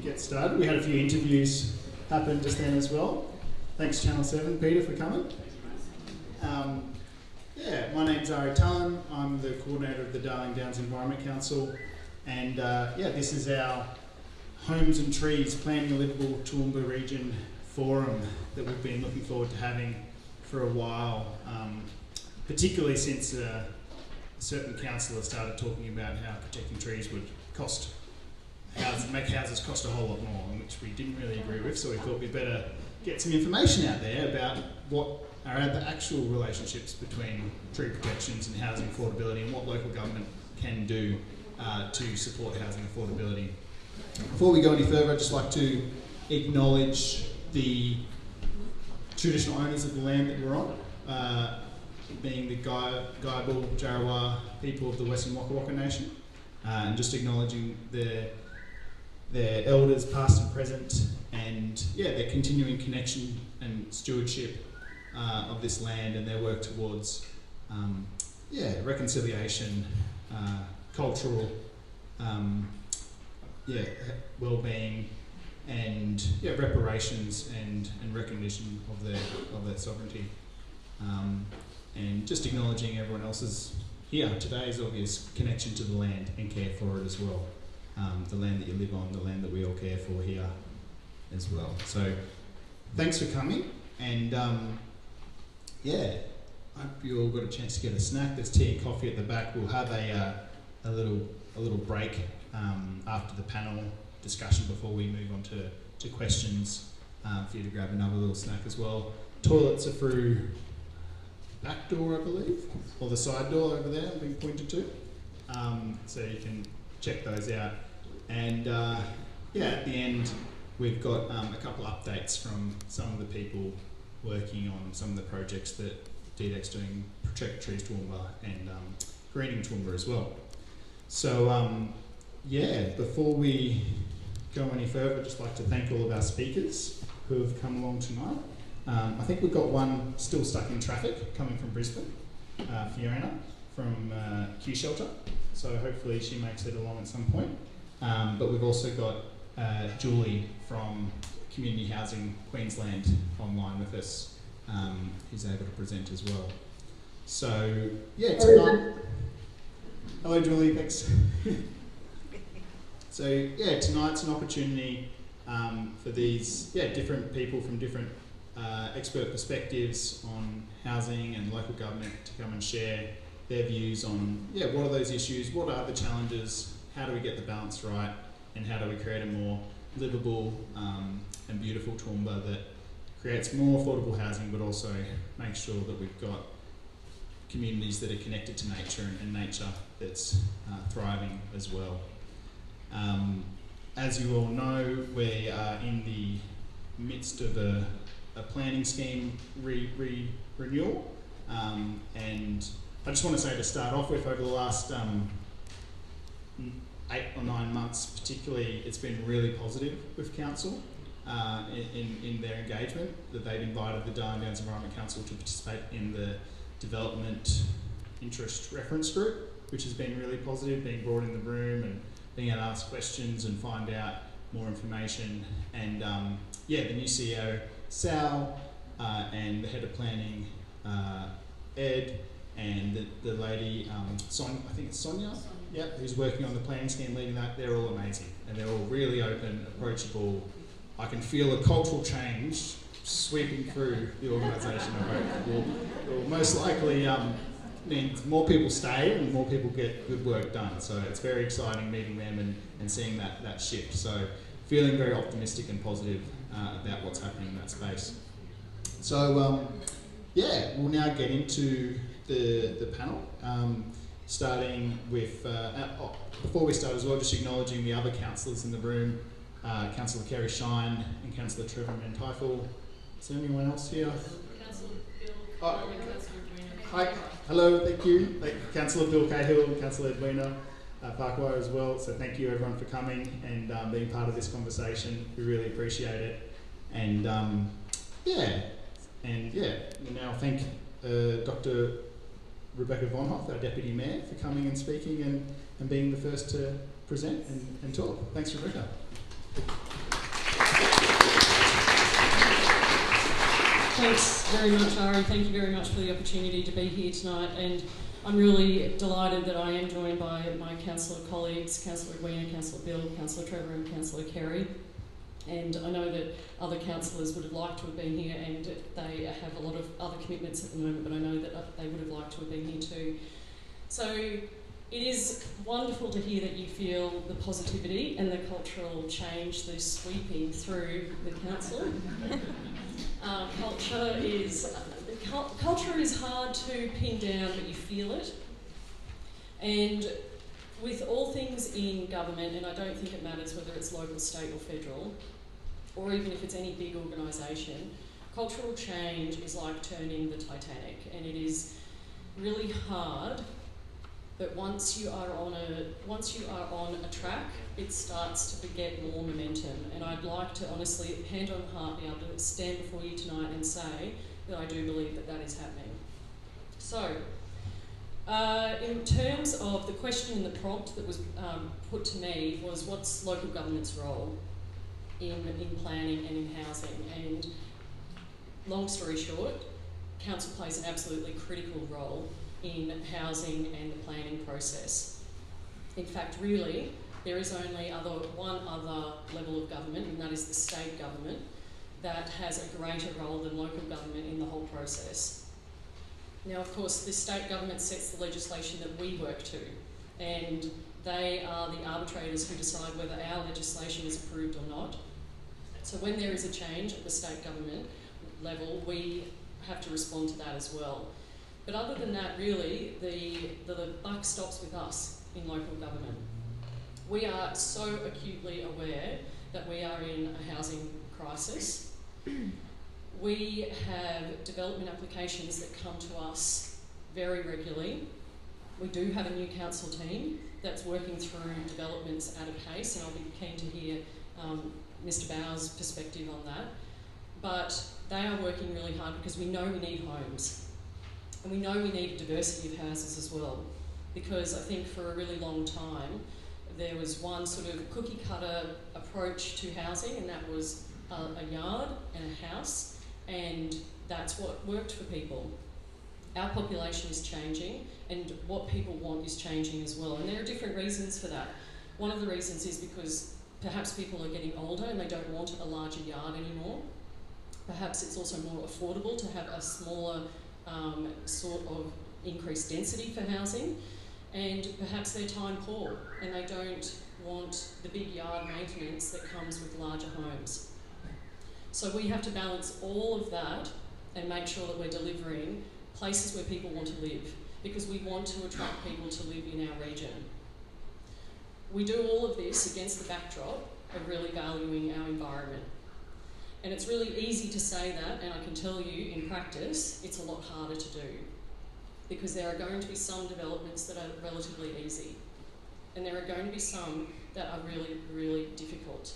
get started. We had a few interviews happen just then as well. Thanks Channel 7, Peter, for coming. My name's Ari Tullen. I'm the coordinator of the Darling Downs Environment Council, and this is our Homes and Trees Planning a Liveable Toowoomba Region Forum that we've been looking forward to having for a while, particularly since a certain councillor started talking about how protecting trees would make houses cost a whole lot more, which we didn't really agree with, so we thought we'd better get some information out there about what are the actual relationships between tree protections and housing affordability and what local government can do to support housing affordability. Before we go any further, I'd just like to acknowledge the traditional owners of the land that we're on, being the liveable Jarowaha people of the Western Waka Waka Nation, and just acknowledging their elders past and present, and their continuing connection and stewardship of this land and their work towards reconciliation, cultural well-being, and reparations and recognition of their sovereignty, and just acknowledging everyone else's today's obvious connection to the land and care for it as well. The land that you live on, the land that we all care for here as well. So thanks for coming, and I hope you all got a chance to get a snack. There's tea and coffee at the back. We'll have a little break after the panel discussion before we move on to questions, for you to grab another little snack as well. Toilets are through back door, I believe, or the side door over there being pointed to, so you can check those out. And at the end we've got a couple updates from some of the people working on some of the projects that DDEC's doing, Protect Trees Toowoomba and Greening Toowoomba as well. So before we go any further, I'd just like to thank all of our speakers who have come along tonight. I think we've got one still stuck in traffic coming from Brisbane, Fiona from Q Shelter, so hopefully she makes it along at some point. But we've also got Julie from Community Housing Queensland online with us, who's able to present as well. So tonight, hello Julie, thanks. So tonight's an opportunity for these different people from different expert perspectives on housing and local government to come and share their views on what are those issues, what are the challenges, how do we get the balance right, and how do we create a more livable and beautiful Toowoomba that creates more affordable housing, but also makes sure that we've got communities that are connected to nature and nature that's thriving as well. As you all know, we are in the midst of a planning scheme renewal, and I just want to say, to start off with, over the last 8 or 9 months particularly, it's been really positive with council in their engagement, that they've invited the Darling Downs Environment Council to participate in the Development Interest Reference Group, which has been really positive, being brought in the room and being able to ask questions and find out more information. And the new CEO, Sal, and the head of planning, Ed, and the lady, I think it's Sonia, who's working on the planning scheme, leading that. They're all amazing, and they're all really open, approachable. I can feel a cultural change sweeping through the organisation. I hope will most likely means more people stay and more people get good work done. So it's very exciting meeting them and seeing that shift. So feeling very optimistic and positive about what's happening in that space. So we'll now get into the panel. Starting with, before we start as well, just acknowledging the other councillors in the room, Councillor Kerry Shine and Councillor Trevor Menteifel. Is there anyone else here? Councillor Bill and Councillor Edwina. Hi, hello, thank you. Councillor Bill Cahill and Councillor Edwina Parkwire as well. So thank you everyone for coming and being part of this conversation. We really appreciate it. And we now thank Dr. Rebecca Vonhoff, our Deputy Mayor, for coming and speaking and being the first to present and talk. Thanks, Rebecca. Thanks very much, Ari. Thank you very much for the opportunity to be here tonight. And I'm really delighted that I am joined by my councillor colleagues, Councillor Edwina, Councillor Bill, Councillor Trevor and Councillor Kerry. And I know that other councillors would have liked to have been here, and they have a lot of other commitments at the moment, but I know that they would have liked to have been here too. So it is wonderful to hear that you feel the positivity and the cultural change that is sweeping through the council. Culture is hard to pin down, but you feel it. And with all things in government, and I don't think it matters whether it's local, state or federal, or even if it's any big organisation, cultural change is like turning the Titanic, and it is really hard. But once you are on a track, it starts to get more momentum. And I'd like to honestly, hand on heart, be able to stand before you tonight and say that I do believe that that is happening. So, in terms of the question in the prompt that was put to me was, what's local government's role in planning and in housing? And long story short, council plays an absolutely critical role in housing and the planning process. In fact, really, there is only one other level of government, and that is the state government, that has a greater role than local government in the whole process. Now, of course, the state government sets the legislation that we work to, and they are the arbitrators who decide whether our legislation is approved or not. So when there is a change at the state government level, we have to respond to that as well. But other than that, really, the buck stops with us in local government. We are so acutely aware that we are in a housing crisis. We have development applications that come to us very regularly. We do have a new council team that's working through developments at a pace, and I'll be keen to hear Mr. Bauer's perspective on that. But they are working really hard because we know we need homes. And we know we need a diversity of houses as well, because I think for a really long time there was one sort of cookie cutter approach to housing, and that was a yard and a house, and that's what worked for people. Our population is changing, and what people want is changing as well, and there are different reasons for that. One of the reasons is because perhaps people are getting older and they don't want a larger yard anymore. Perhaps it's also more affordable to have a smaller sort of increased density for housing, and perhaps they're time poor and they don't want the big yard maintenance that comes with larger homes. So we have to balance all of that and make sure that we're delivering places where people want to live, because we want to attract people to live in our region. We do all of this against the backdrop of really valuing our environment. And it's really easy to say that, and I can tell you in practice, it's a lot harder to do, because there are going to be some developments that are relatively easy, and there are going to be some that are really, really difficult.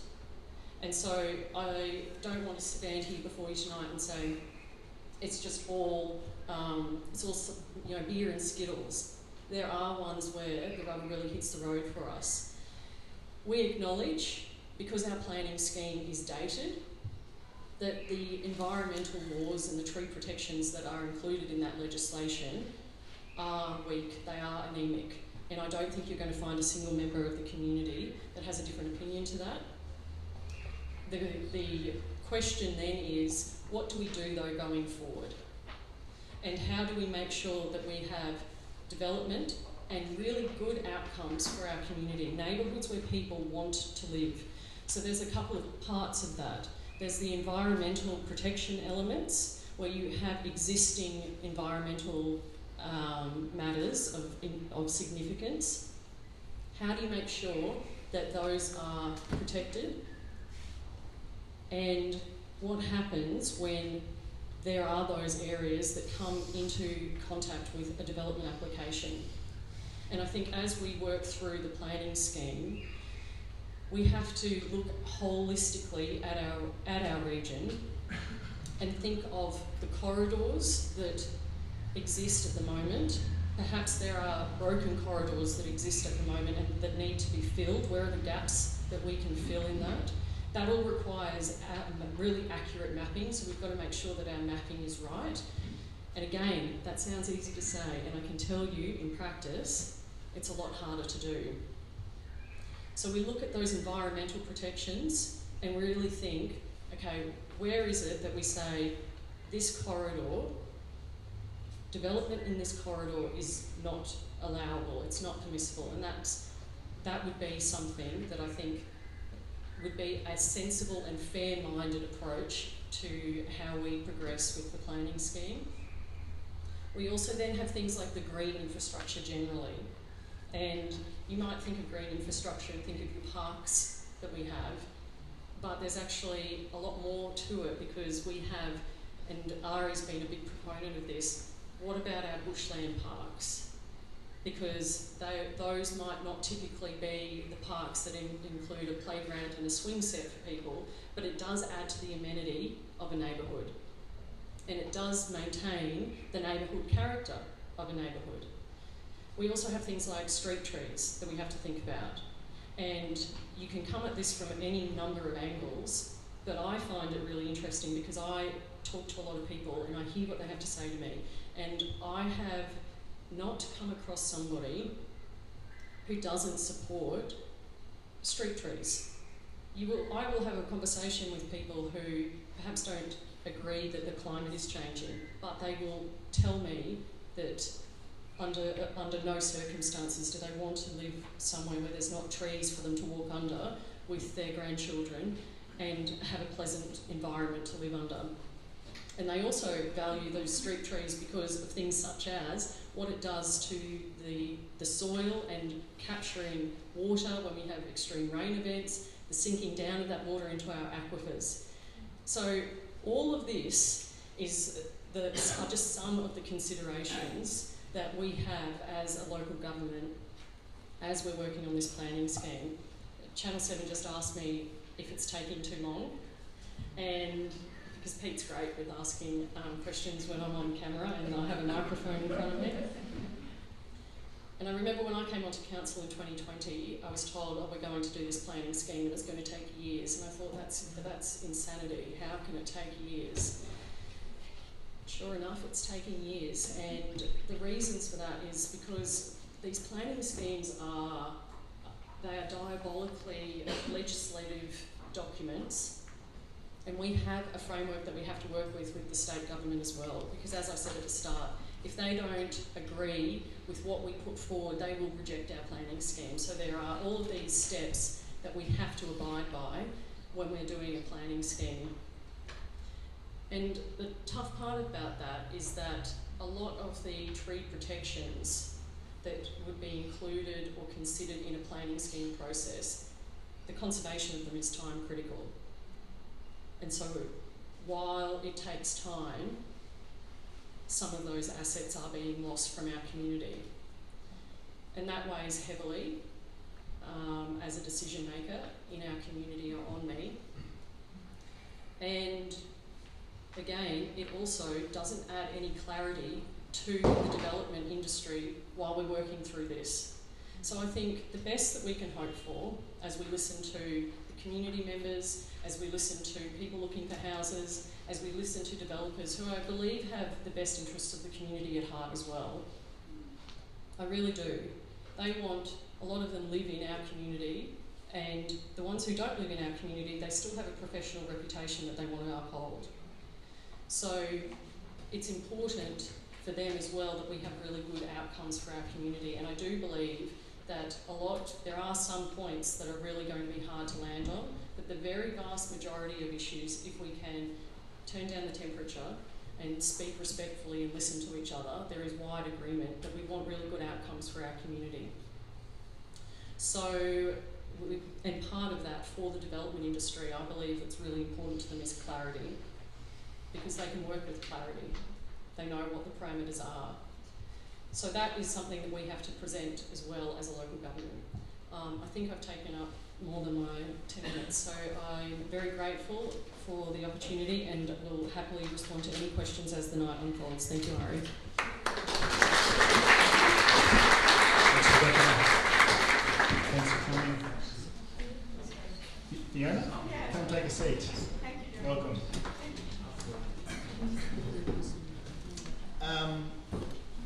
And so I don't want to stand here before you tonight and say it's just all, beer and Skittles. There are ones where the rubber really hits the road for us. We acknowledge, because our planning scheme is dated, that the environmental laws and the tree protections that are included in that legislation are weak, they are anemic, and I don't think you're going to find a single member of the community that has a different opinion to that. The question then is, what do we do though going forward? And how do we make sure that we have development and really good outcomes for our community, neighbourhoods where people want to live? So there's a couple of parts of that. There's the environmental protection elements, where you have existing environmental matters of significance. How do you make sure that those are protected? And what happens when there are those areas that come into contact with a development application? And I think as we work through the planning scheme, we have to look holistically at our region and think of the corridors that exist at the moment. Perhaps there are broken corridors that exist at the moment and that need to be filled. Where are the gaps that we can fill in that? That all requires really accurate mapping, so we've got to make sure that our mapping is right. And again, that sounds easy to say, and I can tell you in practice, it's a lot harder to do. So we look at those environmental protections and really think, okay, where is it that we say this corridor, development in this corridor is not allowable, it's not permissible, and that would be something that I think would be a sensible and fair-minded approach to how we progress with the planning scheme. We also then have things like the green infrastructure generally. And you might think of green infrastructure and think of your parks that we have, but there's actually a lot more to it because we have, and Ari's been a big proponent of this, what about our bushland parks? Because those might not typically be the parks that include a playground and a swing set for people, but it does add to the amenity of a neighbourhood. And it does maintain the neighbourhood character of a neighbourhood. We also have things like street trees that we have to think about. And you can come at this from any number of angles, but I find it really interesting because I talk to a lot of people and I hear what they have to say to me. And I have not come across somebody who doesn't support street trees. I will have a conversation with people who perhaps don't agree that the climate is changing, but they will tell me that under no circumstances do they want to live somewhere where there's not trees for them to walk under with their grandchildren and have a pleasant environment to live under. And they also value those street trees because of things such as what it does to the soil and capturing water when we have extreme rain events, the sinking down of that water into our aquifers. So all of this are just some of the considerations that we have as a local government as we're working on this planning scheme. Channel 7 just asked me if it's taking too long, and because Pete's great with asking questions when I'm on camera and I have a microphone in front of me. And I remember when I came onto council in 2020, I was told, oh, we're going to do this planning scheme and it's going to take years. And I thought, that's insanity. How can it take years? Sure enough, it's taking years. And the reasons for that is because these planning schemes are diabolically legislative documents. And we have a framework that we have to work with the state government as well. Because as I said at the start, if they don't agree with what we put forward, they will reject our planning scheme. So there are all of these steps that we have to abide by when we're doing a planning scheme. And the tough part about that is that a lot of the tree protections that would be included or considered in a planning scheme process, the conservation of them is time critical. And so while it takes time, some of those assets are being lost from our community. And that weighs heavily as a decision maker in our community or on me. And again, it also doesn't add any clarity to the development industry while we're working through this. So I think the best that we can hope for as we listen to the community members, as we listen to people looking for houses, as we listen to developers who I believe have the best interests of the community at heart as well. I really do. They want, a lot of them live in our community, and the ones who don't live in our community, they still have a professional reputation that they want to uphold. So it's important for them as well that we have really good outcomes for our community, and I do believe that there are some points that are really going to be hard to land on, but the very vast majority of issues, if we can turn down the temperature and speak respectfully and listen to each other, there is wide agreement that we want really good outcomes for our community. So, and part of that for the development industry, I believe it's really important to them is clarity, because they can work with clarity. They know what the parameters are. So that is something that we have to present as well as a local government. I think I've taken up more than my 10 minutes, so I'm very grateful for the opportunity and will happily respond to any questions as the night unfolds. Thank you, Ari. Thanks for coming. Fiona? Come take a seat. Thank you. Welcome.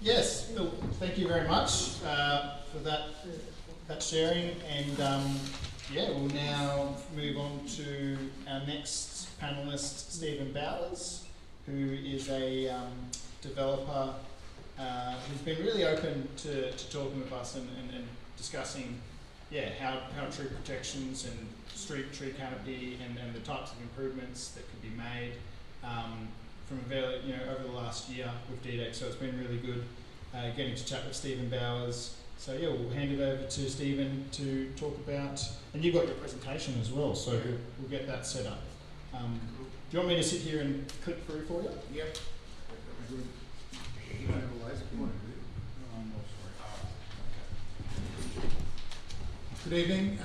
Yes, Bill, thank you very much for that sharing, and yeah, we'll now move on to our next panellist, Stephen Bowers, who is a developer who's been really open to talking with us and discussing, yeah, how tree protections and street tree canopy and the types of improvements that could be made from a very, over the last year with DDEC. So it's been really good getting to chat with Stephen Bowers. So yeah, we'll hand it over to Stephen to talk about, and you've got your presentation as well, so we'll get that set up. Do you want me to sit here and click through for you? Yep. You don't have a laser pointer, do you? No, I'm not sorry. Good evening.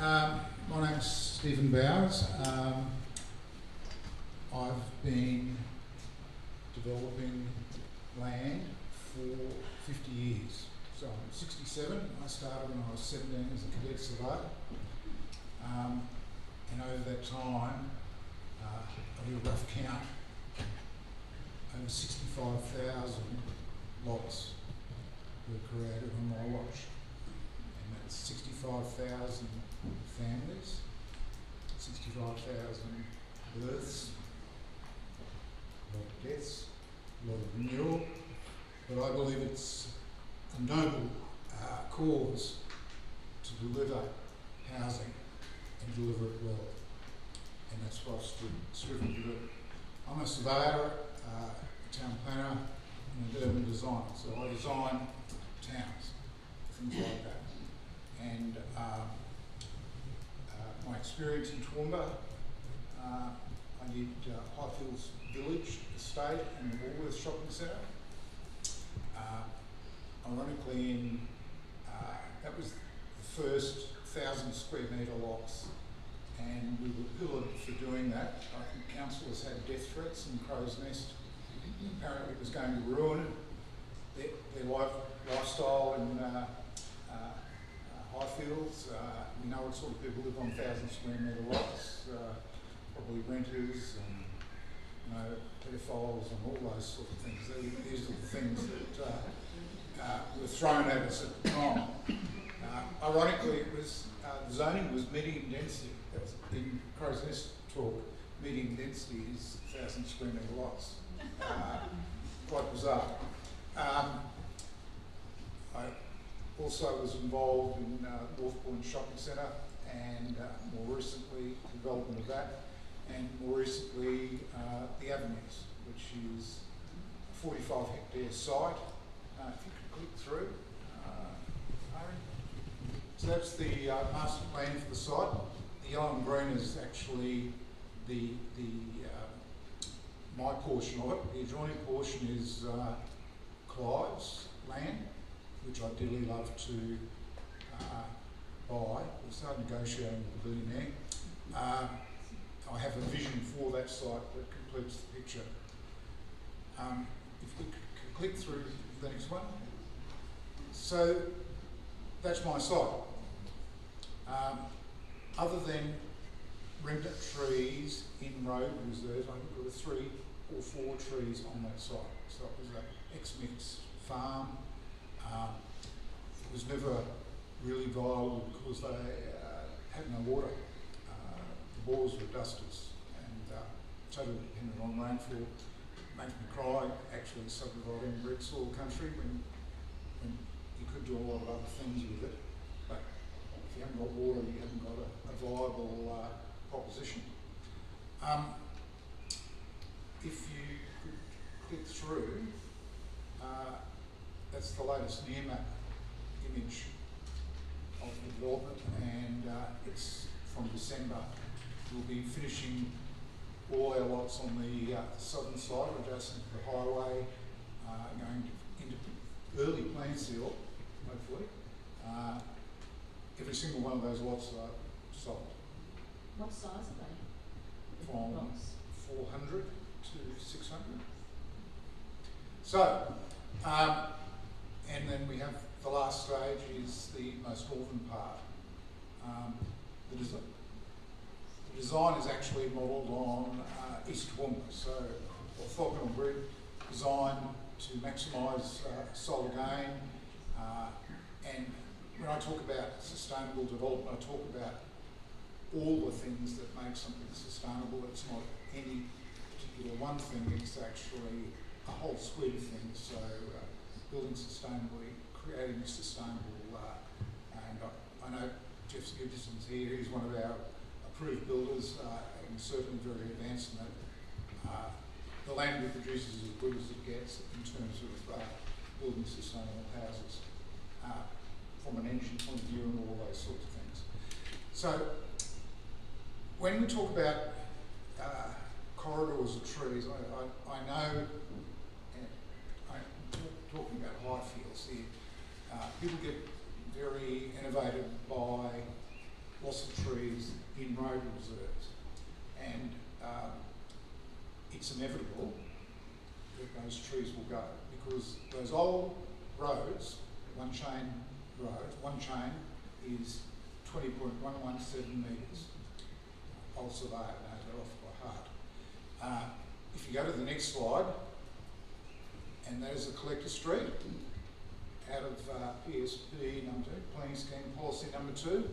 My name's Stephen Bowers. I've been developing land for 50 years. So I'm 67. I started when I was 17 as a cadet surveyor. And over that time, I did a rough count, over 65,000 lots were created on my watch. And that's 65,000 families, 65,000 births, a lot of deaths, a lot of renewal. But I believe it's a noble cause to deliver housing and deliver it well. And that's what I've striven to do. I'm a surveyor, a town planner, and an urban designer. So I design towns, things like that. And my experience in Toowoomba, I did Highfields Village Estate and the Woolworths Shopping Centre. Ironically, that was the first 1,000 square metre lots, and we were pillared for doing that. I think councillors had death threats in Crow's Nest. Apparently it was going to ruin their lifestyle in Highfields. We know what sort of people live on 1,000 square metre lots, probably renters and pedophiles and all those sort of things. These are the things that were thrown at us at the time. Ironically, it was the zoning was medium density. That was in Crow's Nest talk. Medium density is 1,000 square metre lots. Quite bizarre. I also was involved in North Point Shopping Centre, and more recently development of that, and more recently the Avenues, which is a 45 hectare site. If you could click through, Ari. So that's the master plan for the site. The yellow and green is actually the my portion of it. The adjoining portion is Clive's land, which I'd dearly love to buy. We'll start negotiating with the billionaire. I have a vision for that site that completes the picture. If we could click through the next one. So that's my site. Other than remnant trees in road reserves, I think there were 3 or 4 trees on that site. So it was an ex-mix farm. It was never really viable because they had no water. The bores were dusters and totally dependent on rainfall. It makes me cry, actually, subdividing red soil country when you could do a lot of other things with it. But if you haven't got water, you haven't got a viable proposition. If you could click through, that's the latest near map image of the development, and it's from December. We'll be finishing all our lots on the southern side, adjacent to the highway, going into early plan seal, hopefully. Every single one of those lots are sold. What size are they? From Lots? 400 to 600. So, and then we have the last stage is the most northern part. The the design is actually modelled on East Toowoomba, so orthogonal grid designed to maximise solar gain. And when I talk about sustainable development, I talk about all the things that make something sustainable. It's not any particular one thing, it's actually a whole suite of things. So building sustainably, creating sustainable, and I know Jeff Gibson's here, he's one of our approved builders and certainly very advanced in it. The land we produce is as good as it gets in terms of building sustainable houses from an energy point of view and all those sorts of things. So when we talk about corridors of trees, I know, and I'm talking about high fields here, people get very innovative by loss of trees in road reserves, and it's inevitable that those trees will go because those old roads, one chain is 20.117 metres. I'll survey it, know that off by heart. If you go to the next slide, and that is the collector street out of PSP number 2, Planning Scheme Policy number 2.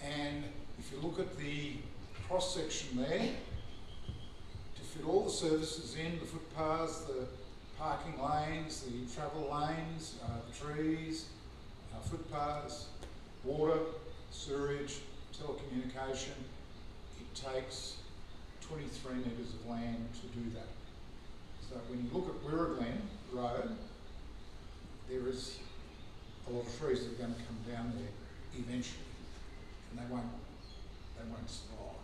And if you look at the cross section there, to fit all the services in, the footpaths, the parking lanes, the travel lanes, the trees, footpaths, water, sewerage, telecommunication, it takes 23 metres of land to do that. So when you look at Wirra Road, there is a lot of trees that are going to come down there eventually, and they won't survive.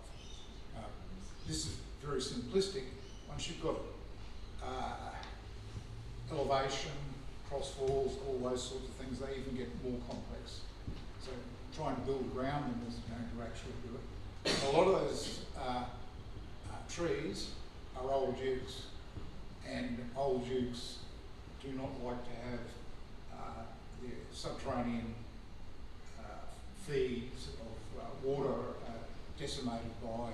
This is very simplistic. Once you've got elevation, cross walls, all those sorts of things, they even get more complex. So trying to build around them is going to actually do it. A lot of those trees are old ukes, and old ukes do not like to have their subterranean feeds of water decimated by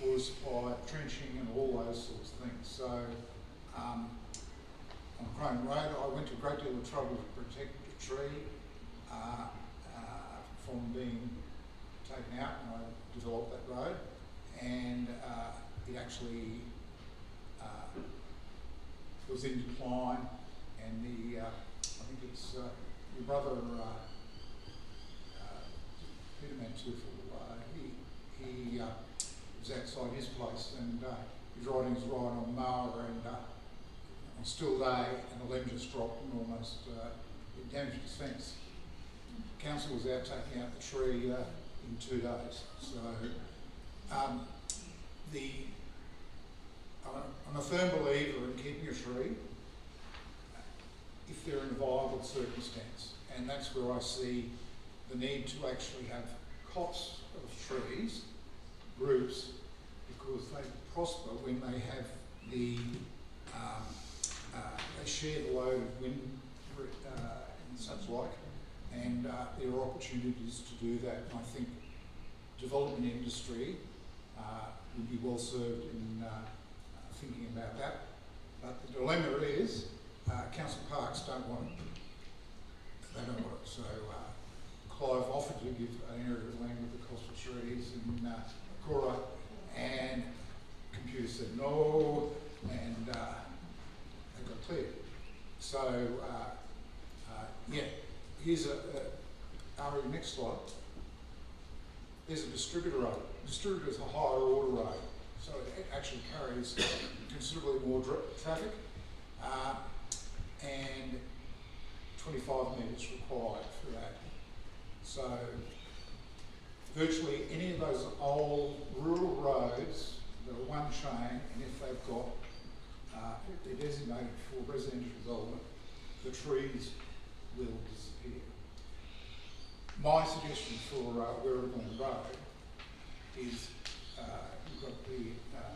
water supply, trenching and all those sorts of things. So on Crane Road, I went to a great deal of trouble to protect the tree from being taken out when I developed that road, and it actually was in decline, and the I think it's your brother Peter Manteuffel, he was outside his place, and his riding was right on mower, and on a still day, and the limb just dropped and almost it damaged his fence. Council was out taking out the tree in 2 days. So I'm a firm believer in keeping a tree if they're in a viable circumstance, and that's where I see the need to actually have copse of trees, groups, because they prosper when they have the they share the load of wind and such like, and there are opportunities to do that. And I think development industry would be well served in thinking about that. But the dilemma is council parks don't want it. They don't want it. So Clive offered to give an area of land with the cost of trees in Cora, and computer said no, and they got cleared. So yeah, here's Ari, next slide. There's a distributor road. Distributor is a higher order road, so it actually carries considerably more traffic, and 25 metres required for that. So virtually any of those old rural roads that are one chain, and if they've got, if they're designated for residential development, the trees will disappear. My suggestion for Wirra Road is you've got the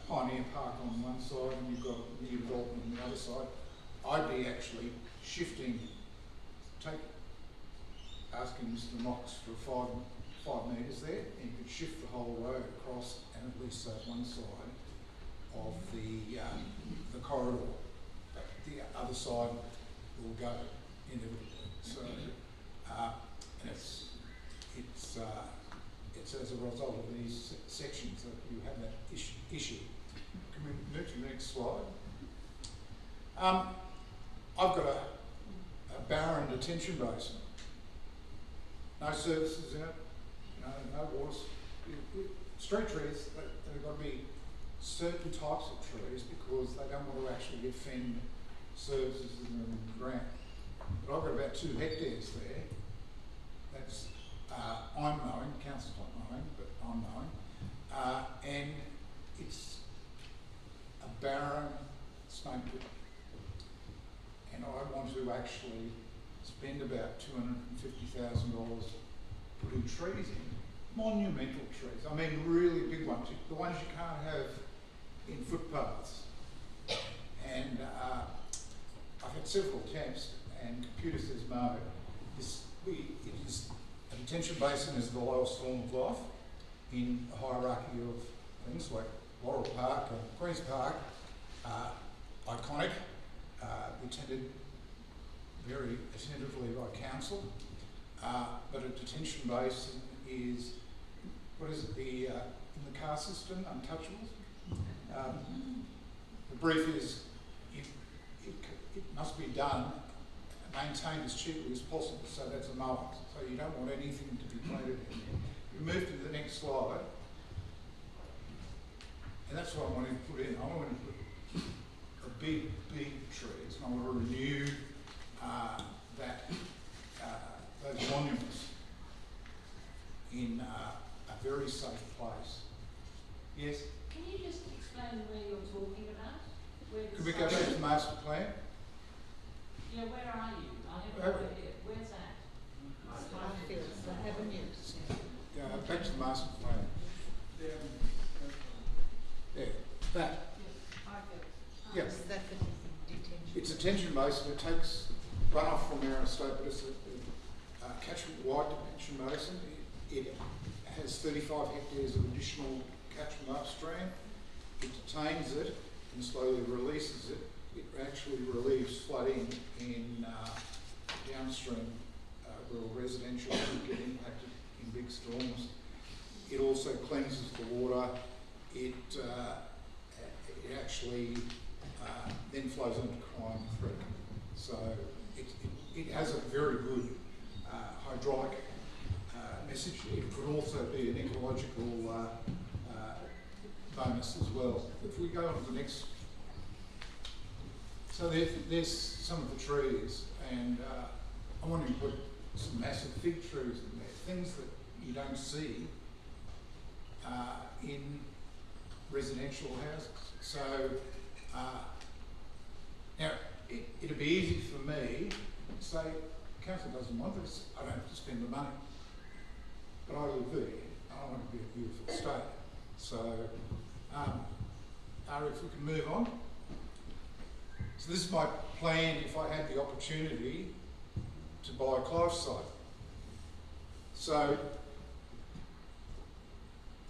Pioneer Park on one side and you've got new development on the other side. I'd be actually shifting, asking Mr. Knox for 5 metres there, and you could shift the whole road across and at least save one side of the corridor. But the other side will go inevitably. So, and it's as a result of these sections that you have that issue. Can we move to the next slide? I've got a barren detention basin. No services in it, no water. Street trees, they've got to be certain types of trees because they don't want to actually offend services in the ground. But I've got about 2 hectares there. That's I'm mowing, council's not mowing, but I'm mowing. And it's a barren snake pit. And I want to actually spend about $250,000 putting trees in, monumental trees. I mean really big ones, the ones you can't have in footpaths. And I've had several attempts, and computer says no. A detention basin is the lowest form of life in a hierarchy of things like Laurel Park and Queen's Park, iconic. We attended very attentively by council, but a detention basin is, what is it, in the car system, untouchables? The brief is it must be done, maintained as cheaply as possible, so that's a mower. So you don't want anything to be planted in there. We move to the next slide, and that's what I want to put in. I want to put a big trees, and I want to renew those monuments in a very safe place. Yes? Can you just explain where you're talking about? Where the Could we go back to the master plan? Yeah, where are you? I have no idea. Where's that? Back to the master plan. Yeah, that. Yeah. It's a detention basin. It takes runoff from our estate, but it's a catchment-wide detention basin. It has 35 hectares of additional catchment upstream. It detains it and slowly releases it. It actually relieves flooding in downstream rural residential that get impacted in big storms. It also cleanses the water. It actually then flows into Crime Creek. So it has a very good hydraulic message. It could also be an ecological bonus as well. If we go on to the next, so there's some of the trees, and I want to put some massive fig trees in there, things that you don't see in residential houses. So now it'd be easy for me to say, council doesn't want this, I don't have to spend the money. But I live there, I want it to be a beautiful estate. So, Ari, if we can move on. So this is my plan if I had the opportunity to buy Clive's site. So,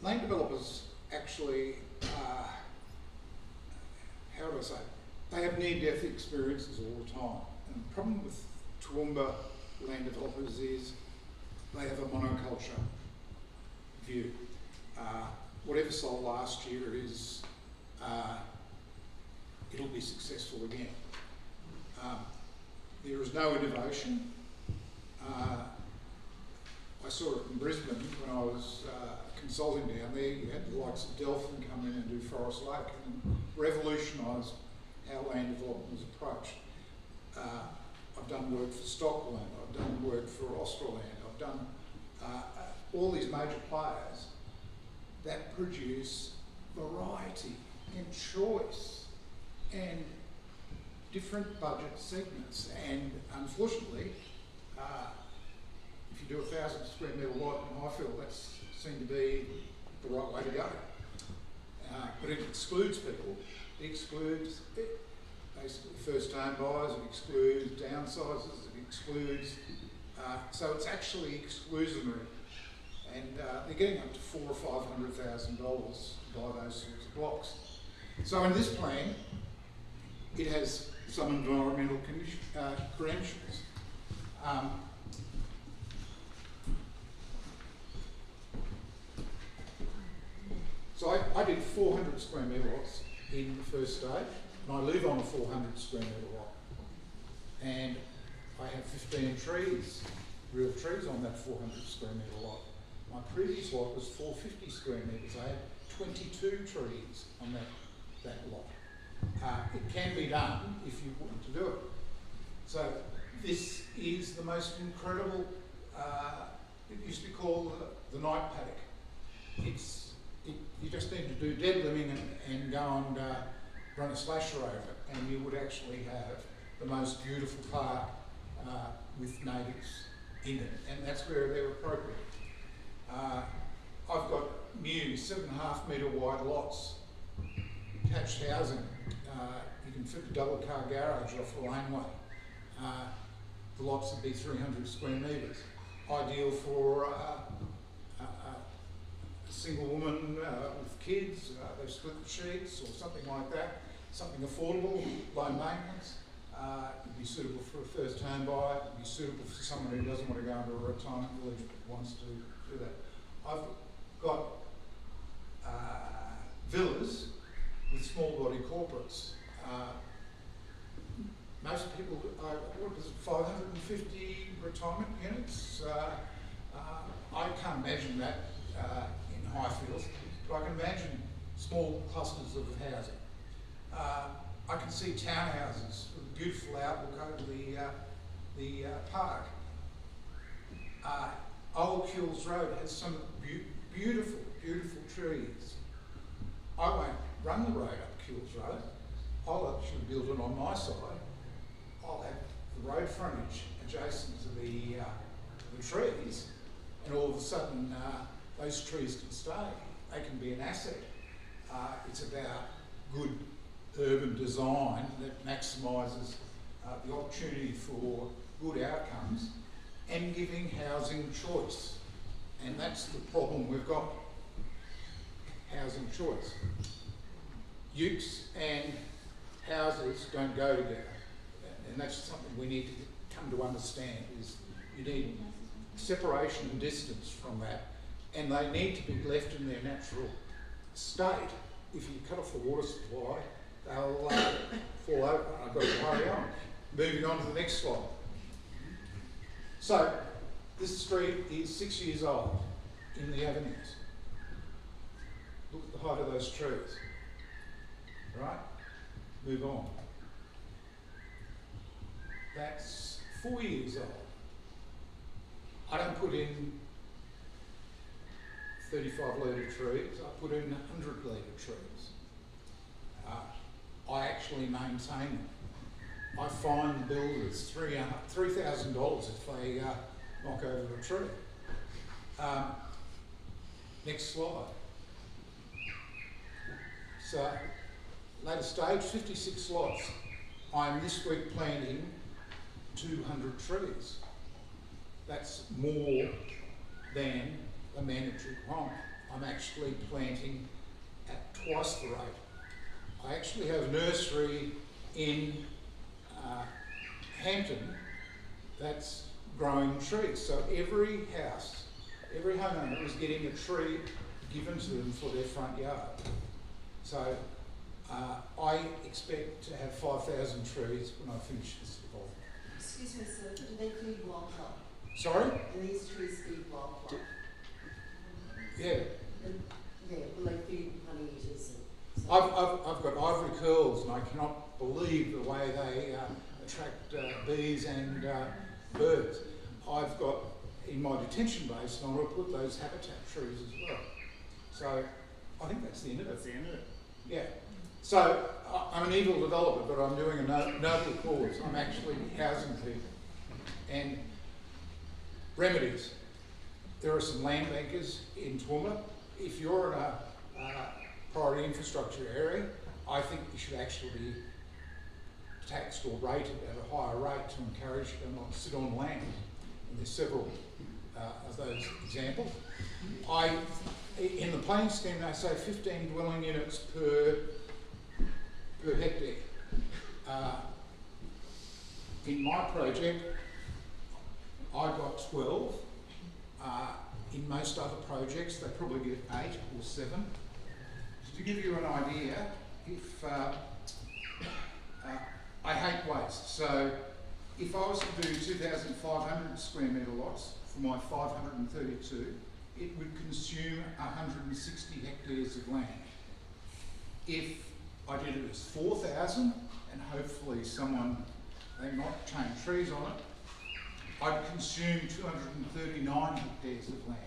land developers actually, how do I say, they have near-death experiences all the time. And the problem with Toowoomba land developers is they have a monoculture view. Whatever sold last year is, it'll be successful again. There is no innovation. I saw it in Brisbane when I was consulting down there. You had the likes of Delphin come in and do Forest Lake and revolutionise how land development was approached. I've done work for Stockland, I've done work for Australand, I've done all these major players that produce variety and choice and different budget segments. And unfortunately, if you do 1,000 square metre lot in Highfield, that's seemed to be the right way to go. But it excludes people. It excludes basically first-time buyers. It excludes downsizers. It excludes. So it's actually exclusionary. and they're getting up to $400,000 or $500,000 to buy those sorts of blocks. So in this plan, it has some environmental credentials. So I did 400 square metre lots in the first stage, and I live on a 400 square metre lot. And I have 15 trees, real trees on that 400 square metre lot. My previous lot was 450 square metres. I had 22 trees on that lot. It can be done if you want to do it. So this is the most incredible, it used to be called the night paddock. You just need to do dead limbing and go and run a slasher over it, and you would actually have the most beautiful park with natives in it, and that's where they're appropriate. I've got new 7.5 metre wide lots, attached housing. You can fit a double car garage off the laneway. The lots would be 300 square metres, ideal for a single woman with kids. They split the sheets or something like that. Something affordable, low maintenance. It'd be suitable for a first home buyer. It'd be suitable for someone who doesn't want to go into a retirement village but wants to do that. I've got villas with small body corporates. Most people, what is it, 550 retirement units? I can't imagine that in Highfields, but I can imagine small clusters of housing. I can see townhouses with a beautiful outlook over the park. Old Kills Road has some beautiful, beautiful trees. I won't run the road up Kills Road. I'll actually build it on my side. I'll have the road frontage adjacent to the trees, and all of a sudden those trees can stay. They can be an asset. It's about good urban design that maximises the opportunity for good outcomes and giving housing choice. And that's the problem we've got, housing choice. Utes and houses don't go together. And that's something we need to come to understand, is you need separation and distance from that, and they need to be left in their natural state. If you cut off the water supply, they'll fall over. I've got to hurry on. Moving on to the next slide. So, this street is 6 years old in the avenues. Look at the height of those trees. Right? Move on. That's 4 years old. I don't put in 35 litre trees, I put in 100 litre trees. I actually maintain them. I fine builders $3,000 if they knock over a tree. Next slide. So, later stage, 56 lots. I'm this week planting 200 trees. That's more than a mandatory requirement. I'm actually planting at twice the rate. I actually have a nursery in Hampton that's growing trees. So every house, every homeowner is getting a tree given to them for their front yard. So I expect to have 5,000 trees when I finish this development. Excuse me, sir, do they feed wildlife? Sorry? Do these trees feed wildlife? Yeah. Yeah, will they feed honey eaters? I've got ivory curls, and I cannot believe the way they attract bees and birds. I've got, in my detention base, and I'll put those habitat trees as well. So I think that's the end of it. That's the end of it. Yeah. So I'm an evil developer, but I'm doing a noble cause. I'm actually housing people. And remedies. There are some land bankers in Toowoomba. If you're in a priority infrastructure area, I think you should actually be taxed or rated at a higher rate to encourage them not to sit on land. And there's several of those examples. In the planning scheme, they say 15 dwelling units per hectare. In my project, I got 12. In most other projects, they probably get 8 or 7. So to give you an idea, if I hate waste, so if I was to do 2,500 square metre lots for my 532, it would consume 160 hectares of land. If I did it as 4,000, and hopefully they might change trees on it, I'd consume 239 hectares of land.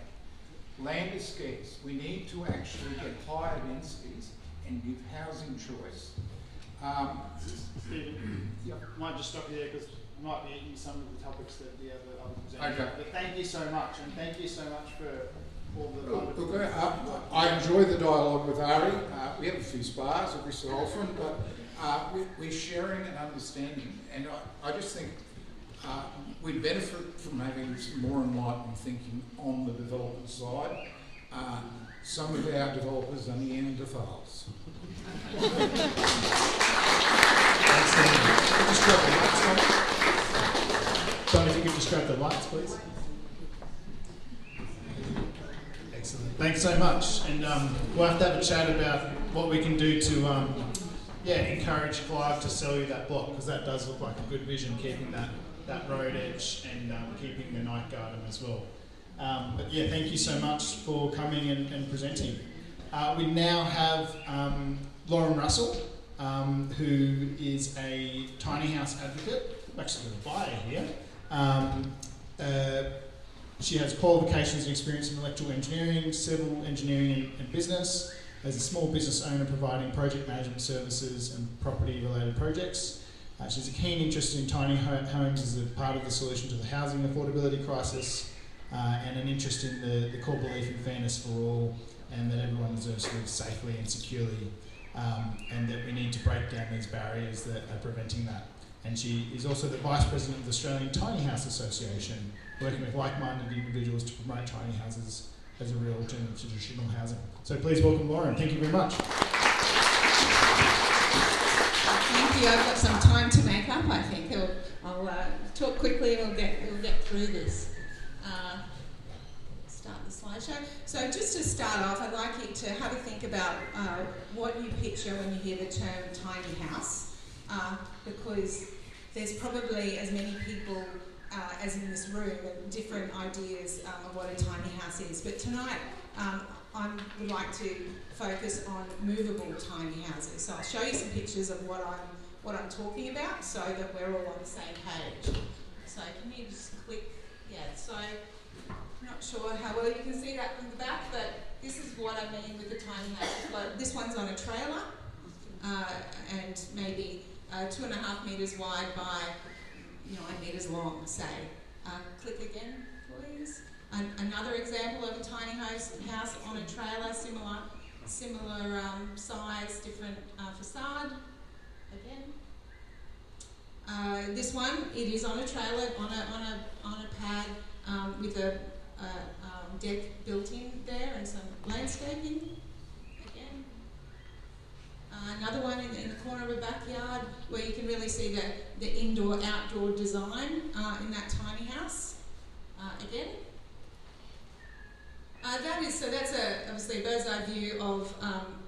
Land is scarce. We need to actually get higher densities and give housing choice. Stephen, Yep. I might just stop you there because I might be eating some of the topics that the other presenters. Okay. But thank you so much, and thank you so much for all the wonderful. Look, I enjoy the dialogue with Ari. We have a few spars every so often, but we're sharing and understanding. And I just think we'd benefit from having some more enlightened thinking on the development side. Some of our developers are Neanderthals. Just grab the lights, John, if you could just grab the lights, please. Excellent. Thanks so much. And we'll have to have a chat about what we can do to encourage Clive to sell you that block, because that does look like a good vision, keeping that road edge and keeping the night garden as well. But yeah, thank you so much for coming and presenting. We now have Lauren Russell, who is a tiny house advocate. I'm actually got a bio here. She has qualifications and experience in electrical engineering, civil engineering and business, as a small business owner providing project management services and property-related projects. She has a keen interest in tiny homes as a part of the solution to the housing affordability crisis, and an interest in the core belief in fairness for all, and that everyone deserves to live safely and securely, and that we need to break down these barriers that are preventing that. And she is also the Vice President of the Australian Tiny House Association, working with like-minded individuals to promote tiny houses as a real alternative to traditional housing. So please welcome Lauren. Thank you very much. Thank you. I've got some time to make up, I think. I'll talk quickly and we'll get through this. Start the slideshow. So just to start off, I'd like you to have a think about what you picture when you hear the term tiny house, because there's probably as many people as in this room and different ideas of what a tiny house is. But tonight, I would like to focus on movable tiny houses. So I'll show you some pictures of what I'm talking about, so that we're all on the same page. So can you just click? Yeah. So I'm not sure how well you can see that from the back, but this is what I mean with the tiny house. But this one's on a trailer, and maybe 2.5 metres wide by 9 metres long, say. Click again, please. Another example of a tiny house on a trailer, similar size, different facade. Again. This one, it is on a trailer, on a pad with a deck built in there and some landscaping. Again. Another one in the corner of a backyard where you can really see the indoor-outdoor design in that tiny house. Again. That's obviously a bird's eye view of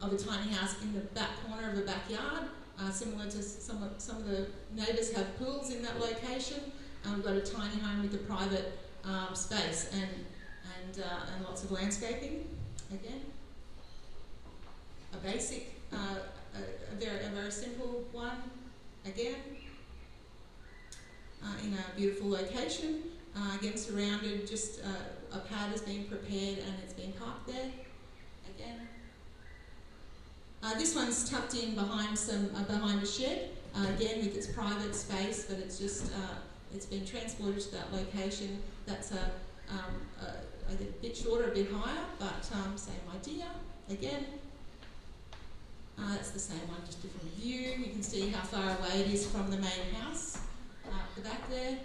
a tiny house in the back corner of a backyard, similar to some of the neighbours have pools in that location. We've got a tiny home with a private space and lots of landscaping. Again, a basic, a very simple one. Again, in a beautiful location. Again, surrounded, just a pad has been prepared and it's been parked there. Again, this one's tucked in behind a shed. Again, with its private space, but it's just it's been transported to that location. That's a bit shorter, a bit higher, but same idea. Again, it's the same one, just different view. You can see how far away it is from the main house. The back there.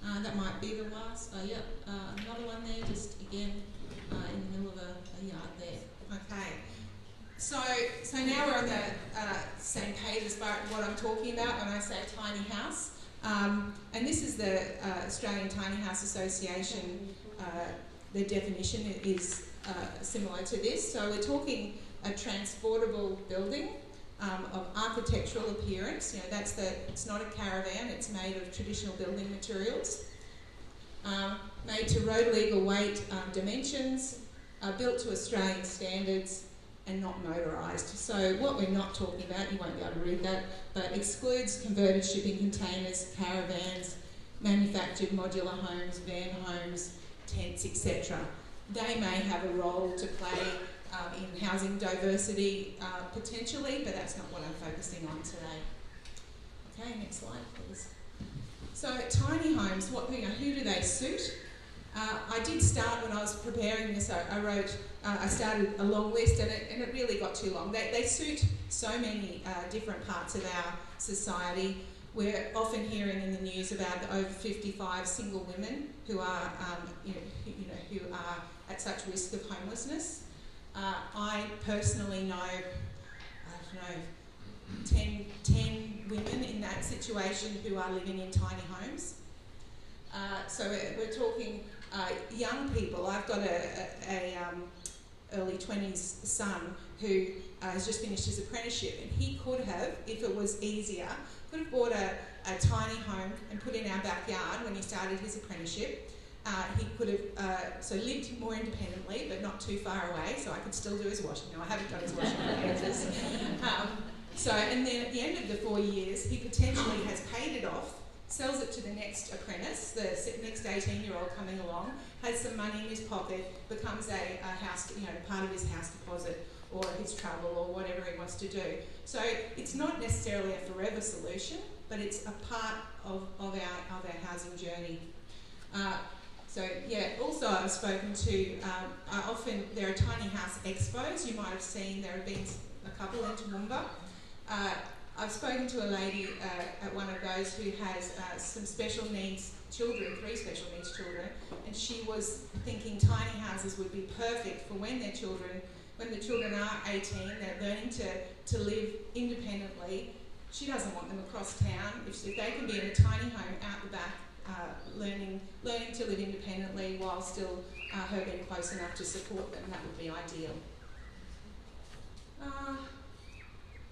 That might be the last. Another one there, just again in the middle of a yard there. Okay. So now we're on the same page as far as what I'm talking about when I say tiny house. And this is the Australian Tiny House Association. The definition is similar to this. So we're talking a transportable building of architectural appearance. You know, it's not a caravan. It's made of traditional building materials. Made to road legal weight dimensions, built to Australian standards, and not motorised. So what we're not talking about, you won't be able to read that, but excludes converted shipping containers, caravans, manufactured modular homes, van homes, tents, etc. They may have a role to play in housing diversity potentially, but that's not what I'm focusing on today. Okay, next slide please. So tiny homes, who do they suit? I did start when I was preparing this. I started a long list, and it really got too long. They suit so many different parts of our society. We're often hearing in the news about the over 55 single women who are, who are at such risk of homelessness. I personally know, 10 women in that situation who are living in tiny homes. So we're talking young people. I've got a early 20s son who has just finished his apprenticeship, and he could have, if it was easier, could have bought a tiny home and put in our backyard when he started his apprenticeship. He could have lived more independently, but not too far away, so I could still do his washing. No, I haven't done his washing for ages. And then at the end of the 4 years, he potentially has paid it off, sells it to the next apprentice, the next 18-year-old coming along, has some money in his pocket, becomes a house, part of his house deposit or his travel or whatever he wants to do. So it's not necessarily a forever solution, but it's a part of our housing journey. Also I've spoken to, often there are tiny house expos. You might have seen there have been a couple in Toowoomba. I've spoken to a lady at one of those who has some special needs children, 3 special needs children, and she was thinking tiny houses would be perfect for when the children are 18, they're learning to live independently. She doesn't want them across town. If they can be in a tiny home out the back, learning to live independently while still her being close enough to support them, that would be ideal.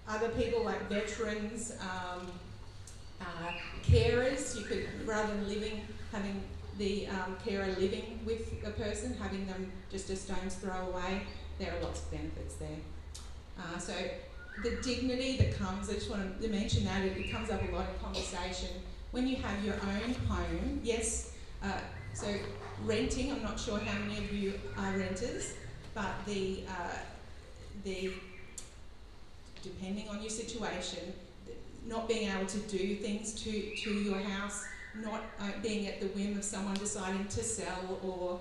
Other people like veterans, carers, you could, rather than having the carer living with a person, having them just a stone's throw away, there are lots of benefits there. So the dignity that comes, I just want to mention that, it comes up a lot in conversation. When you have your own home, yes, so renting, I'm not sure how many of you are renters, but the depending on your situation, not being able to do things to your house, not being at the whim of someone deciding to sell, or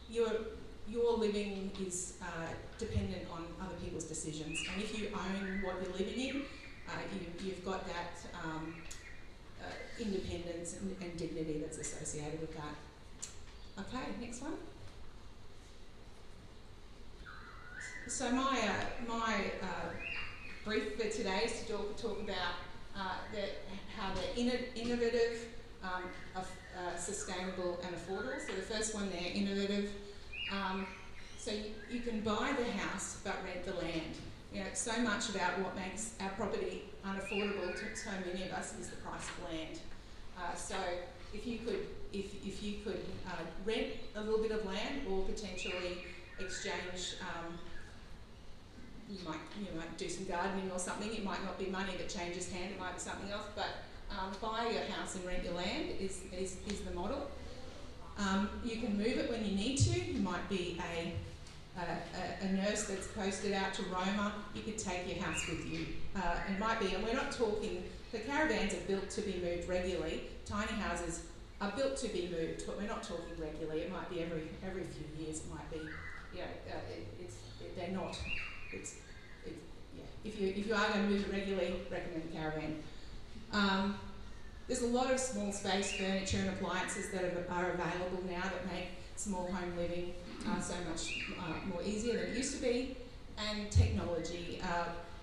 your living is dependent on other people's decisions. And if you own what you're living in, you've got that independence and dignity that's associated with that. Okay, next one. So my brief for today is to talk about how they're innovative, sustainable and affordable. So the first one there, innovative. So you can buy the house but rent the land. So much about what makes our property unaffordable to so many of us is the price of land. So if you could rent a little bit of land or potentially exchange. You might do some gardening or something. It might not be money that changes hand, it might be something else, but buy your house and rent your land is the model. You can move it when you need to. You might be a nurse that's posted out to Roma. You could take your house with you. It might be, and we're not talking, the caravans are built to be moved regularly. Tiny houses are built to be moved, but we're not talking regularly. It might be every few years. It might be, they're not. If you are going to move it regularly, recommend a caravan. There's a lot of small space furniture and appliances that are available now that make small home living so much more easier than it used to be. And technology,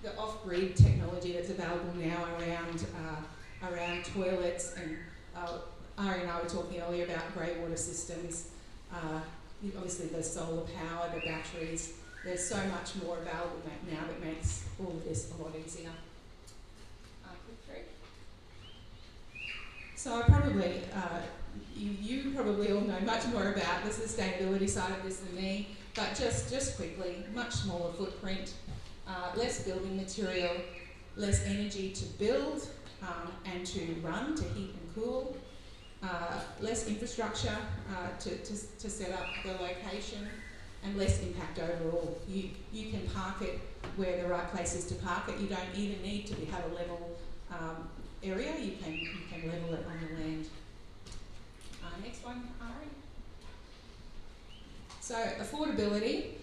the off-grid technology that's available now around toilets, and Ari and I were talking earlier about grey water systems. Obviously the solar power, the batteries. There's so much more available now that makes all of this a lot easier. So I probably, you probably all know much more about the sustainability side of this than me, but just quickly, much smaller footprint, less building material, less energy to build and to run, to heat and cool, less infrastructure to set up the location, and less impact overall. You can park it where the right place is to park it. You don't even need to have a level area. You can level it on the land. Next one, Ari. So affordability.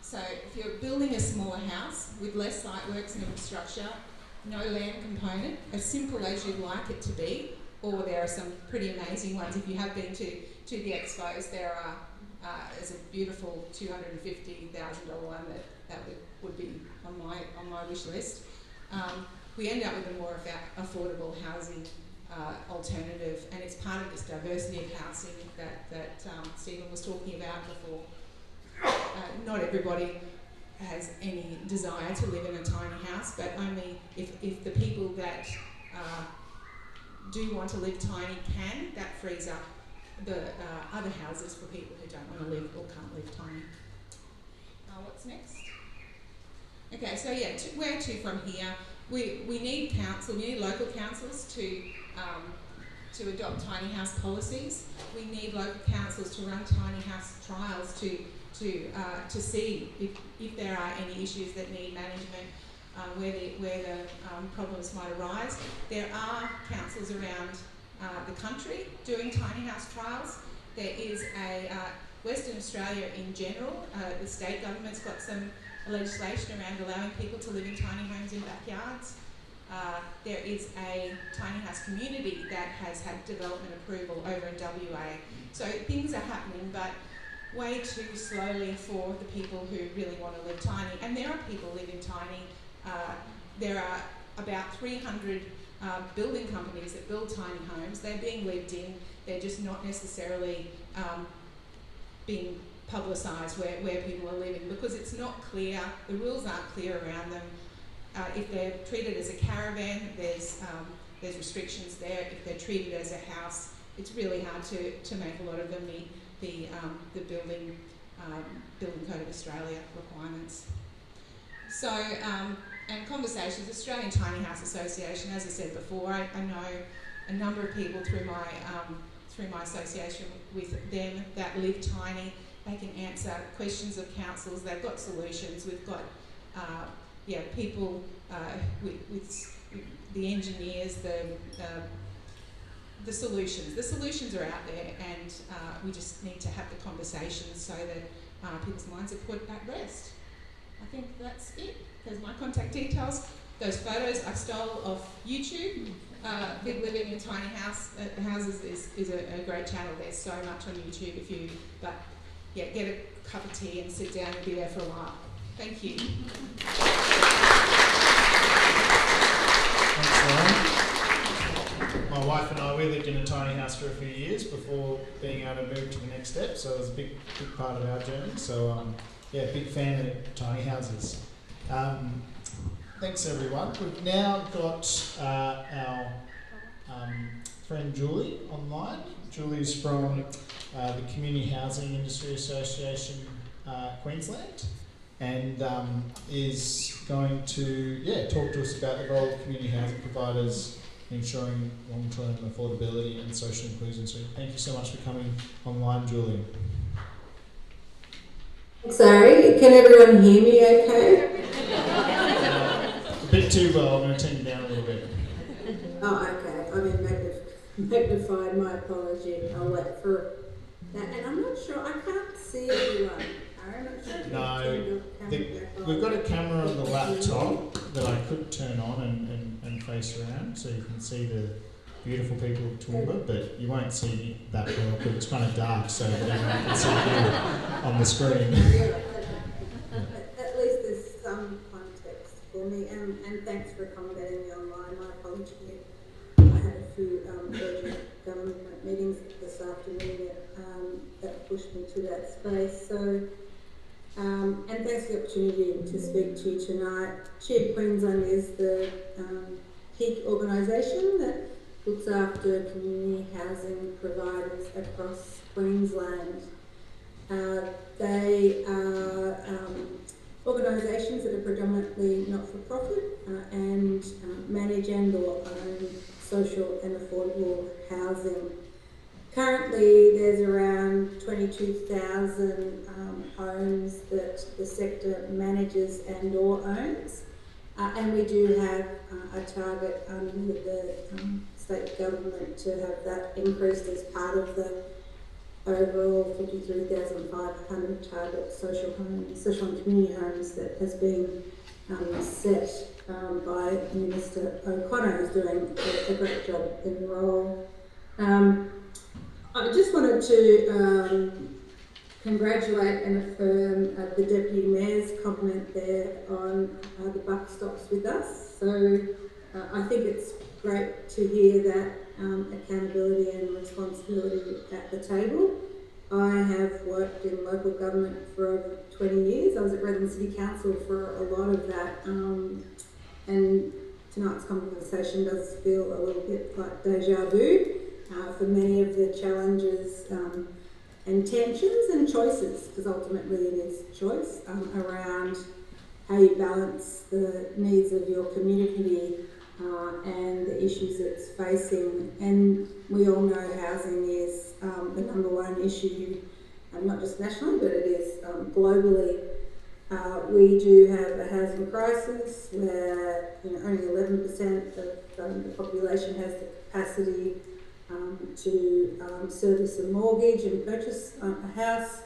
So if you're building a smaller house with less site works and infrastructure, no land component, as simple as you'd like it to be, or there are some pretty amazing ones. If you have been to the expos, there's a beautiful $250,000 one that would be on my wish list. We end up with a more affordable housing alternative, and it's part of this diversity of housing that Stephen was talking about before. Not everybody has any desire to live in a tiny house, but only if the people that do want to live tiny can, that frees up the other houses for people who don't want to live or can't live tiny. What's next? Okay, so yeah, where to from here? We need local councils to adopt tiny house policies. We need local councils to run tiny house trials to see if there are any issues that need management, where the problems might arise. There are councils around the country doing tiny house trials. There is Western Australia in general, the state government's got some legislation around allowing people to live in tiny homes in backyards. There is a tiny house community that has had development approval over in WA. So things are happening, but way too slowly for the people who really want to live tiny. And there are people living tiny. There are about 300 building companies that build tiny homes. They're being lived in. They're just not necessarily being publicised where people are living, because it's not clear, the rules aren't clear around them. If they're treated as a caravan, there's restrictions there. If they're treated as a house, it's really hard to make a lot of them meet the building code of Australia requirements. So, and conversations, Australian Tiny House Association, as I said before, I know a number of people through my association with them that live tiny. They can answer questions of councils. They've got solutions. We've got people with the engineers, the solutions. The solutions are out there, and we just need to have the conversations so that people's minds are put at rest. I think that's it. There's my contact details. Those photos I stole off YouTube. Big Living in Tiny Houses is a great channel. There's so much on YouTube get a cup of tea and sit down and be there for a while. Thank you. Thanks, Lauren. My wife and I, we lived in a tiny house for a few years before being able to move to the next step, so it was a big part of our journey. So, big fan of tiny houses. Thanks, everyone. We've now got our friend Julie online. Julie's from the Community Housing Industry Association Queensland, and is going to talk to us about the role of community housing providers in ensuring long-term affordability and social inclusion. So thank you so much for coming online, Julie. Sorry, can everyone hear me okay? A bit too well. I'm going to turn you down a little bit. Oh, okay. I mean, magnified. My apology. I'll let for that. And I'm not sure. I can't see everyone. I'm not sure. No, we've got a camera on the laptop that I could turn on and face around, so you can see beautiful people of Toowoomba, but you won't see that well because it's kind of dark, so that everyone can see you on the screen. At least there's some context for me, and thanks for accommodating me online. My apology. I had a few urgent government meetings this afternoon that pushed me to that space. So, and thanks for the opportunity to speak to you tonight. Cheer Queensland is the peak organisation that looks after community housing providers across Queensland. They are organisations that are predominantly not-for-profit and manage and or own social and affordable housing. Currently, there's around 22,000 homes that the sector manages and or owns. And we do have a target with the state government to have that increased as part of the overall 53,500 target social and community homes that has been set by Minister O'Connor, who's doing a great job in the role. I just wanted to congratulate and affirm the Deputy Mayor's comment there on the buck stops with us. So I think it's great to hear that accountability and responsibility at the table. I have worked in local government for over 20 years. I was at Redland City Council for a lot of that, and tonight's conversation does feel a little bit like deja vu for many of the challenges and tensions and choices, because ultimately it is choice around how you balance the needs of your community and the issues it's facing. And we all know housing is the number one issue, not just nationally, but it is globally. We do have a housing crisis where only 11% of the population has the capacity to service a mortgage and purchase a house.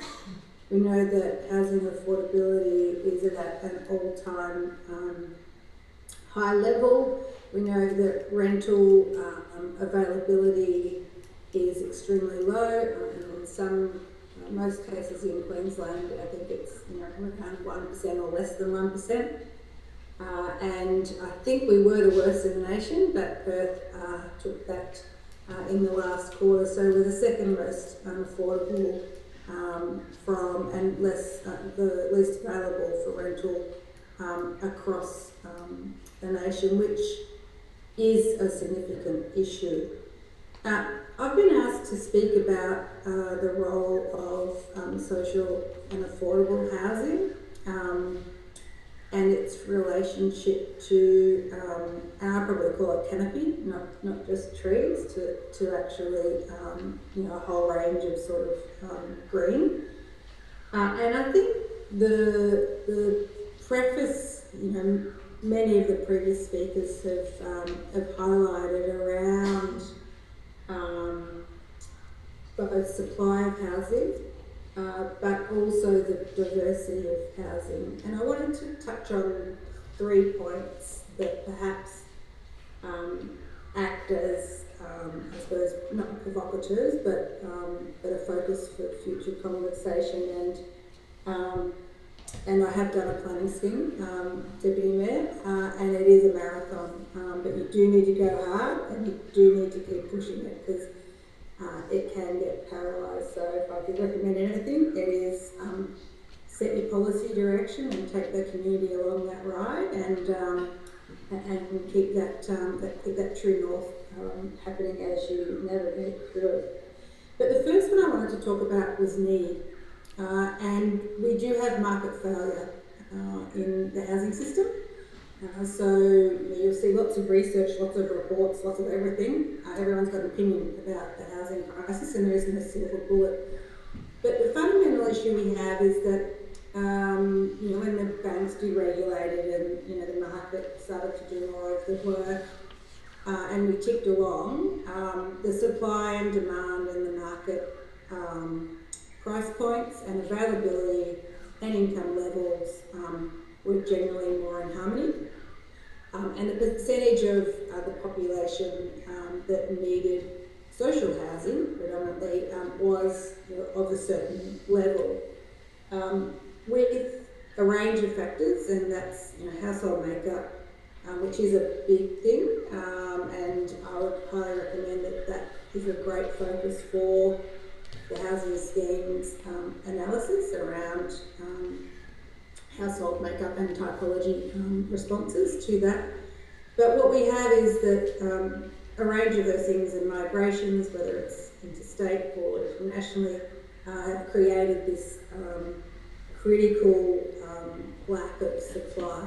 We know that housing affordability is at an all-time high level. We know that rental availability is extremely low. In most cases in Queensland, I think it's around 1% or less than 1%. And I think we were the worst in the nation, but Perth took that in the last quarter. So we're the second most unaffordable from and the least available for rental across the nation, which is a significant issue. I've been asked to speak about the role of social and affordable housing and its relationship to, and I probably call it canopy, not just trees, to actually a whole range of sort of green. And I think the preface, many of the previous speakers have highlighted around both supply of housing, but also the diversity of housing. And I wanted to touch on 3 points that perhaps act as, I suppose, not provocateurs, but a focus for future conversation. And I have done a planning scheme, Deputy Mayor, and it is a marathon, but you do need to go hard and you do need to keep pushing it, because it can get paralysed. So if I could recommend anything, it is set your policy direction and take the community along that ride, and keep that true north happening as you navigate through it. But the first one I wanted to talk about was need. And we do have market failure in the housing system. So you'll see lots of research, lots of reports, lots of everything. Everyone's got an opinion about the housing crisis, and there isn't a silver bullet. But the fundamental issue we have is that when the banks deregulated and the market started to do more of the work, and we ticked along, the supply and demand in the market, price points and availability and income levels were generally more in harmony. and the percentage of the population that needed social housing predominantly was of a certain level. With a range of factors, and that's household makeup, which is a big thing, and I would highly recommend that is a great focus for the housing schemes analysis around household makeup and typology responses to that. But what we have is that a range of those things and migrations, whether it's interstate or internationally, have created this critical lack of supply.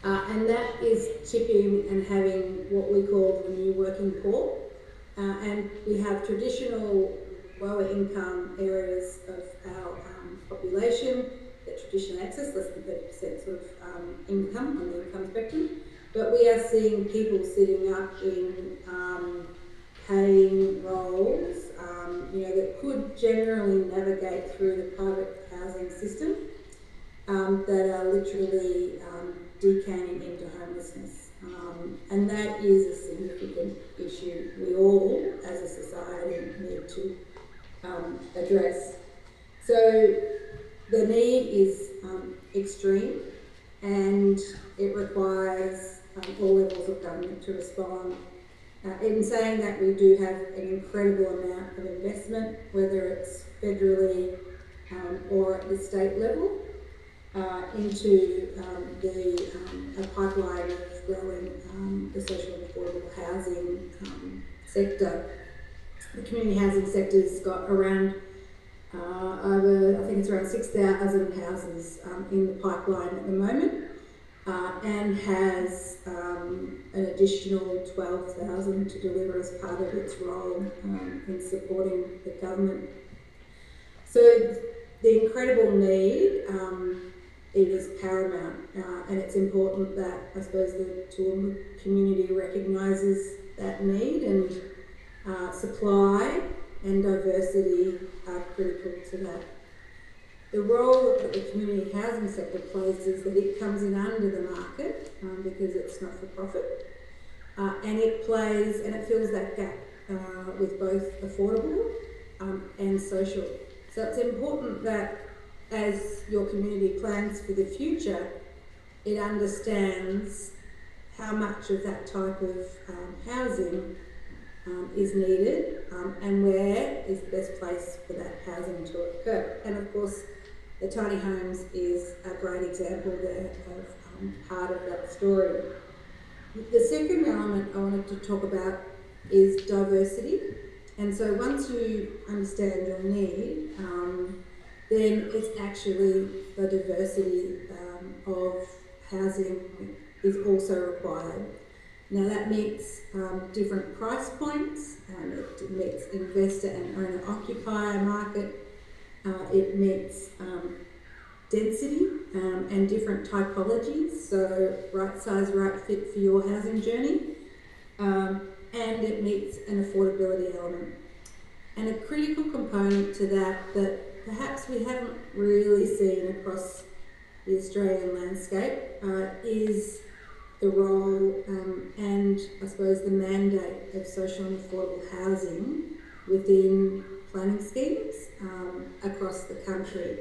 And that is tipping and having what we call the new working poor. And we have traditional lower income areas of our population that traditionally access less than 30% sort of income on the income spectrum. But we are seeing people sitting up in paying roles, that could generally navigate through the private housing system, that are literally decanting into homelessness. And that is a significant issue we all, as a society, need to address. So the need is extreme, and it requires all levels of government to respond. In saying that, we do have an incredible amount of investment, whether it's federally or at the state level, into a pipeline of growing the social and affordable housing sector. The community housing sector's got around I think it's around 6,000 houses in the pipeline at the moment, and has an additional 12,000 to deliver as part of its role in supporting the government. So the incredible need, it is paramount, and it's important that, I suppose, the Toowoomba community recognises that need, and supply and diversity are critical to that. The role that the community housing sector plays is that it comes in under the market because it's not for profit, and it plays and it fills that gap with both affordable and social. So it's important that as your community plans for the future, it understands how much of that type of housing is needed, and where is the best place for that housing to occur. And of course, the tiny homes is a great example there of part of that story. The second element I wanted to talk about is diversity. And so once you understand your need, then it's actually the diversity of housing is also required. Now that meets different price points, it meets investor and owner-occupier market, it meets density and different typologies, so right size, right fit for your housing journey, and it meets an affordability element. And a critical component to that perhaps we haven't really seen across the Australian landscape is the role and I suppose the mandate of social and affordable housing within planning schemes across the country.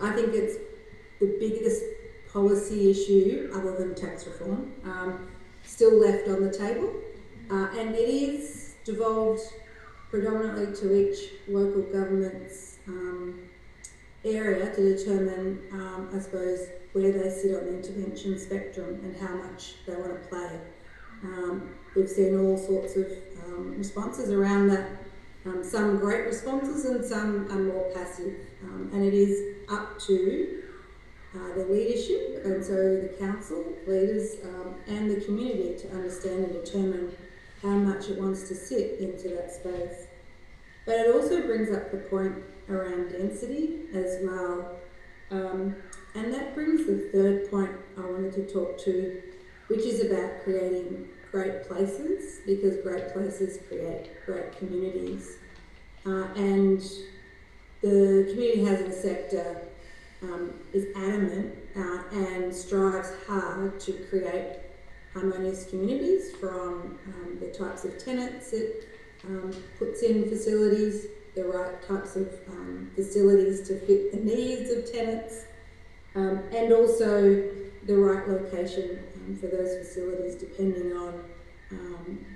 I think it's the biggest policy issue, other than tax reform, still left on the table, and it is devolved predominantly to each local government's area to determine, I suppose, where they sit on the intervention spectrum and how much they want to play. We've seen all sorts of responses around that, some great responses and some are more passive, and it is up to the leadership, and so the council, leaders and the community to understand and determine how much it wants to sit into that space. But it also brings up the point around density as well. And that brings the third point I wanted to talk to, which is about creating great places, because great places create great communities. And the community housing sector is adamant and strives hard to create harmonious communities from the types of tenants it puts in facilities, the right types of facilities to fit the needs of tenants, and also the right location for those facilities depending on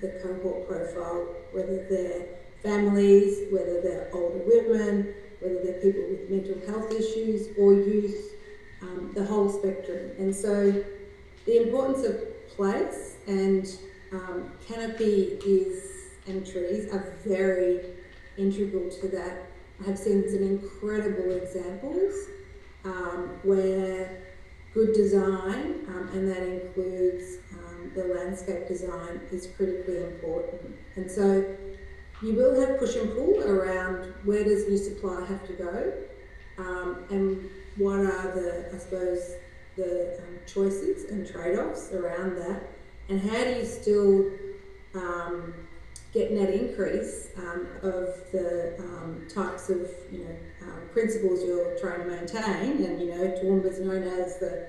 the cohort profile, whether they're families, whether they're older women, whether they're people with mental health issues or youth, the whole spectrum. And so the importance of place and canopy and trees are very integral to that. I have seen some incredible examples where good design, and that includes the landscape design, is critically important. And so you will have push and pull around where does new supply have to go, and what are the, I suppose, the choices and trade-offs around that, and how do you still get net increase of the types of principles you're trying to maintain. And Toowoomba is known as the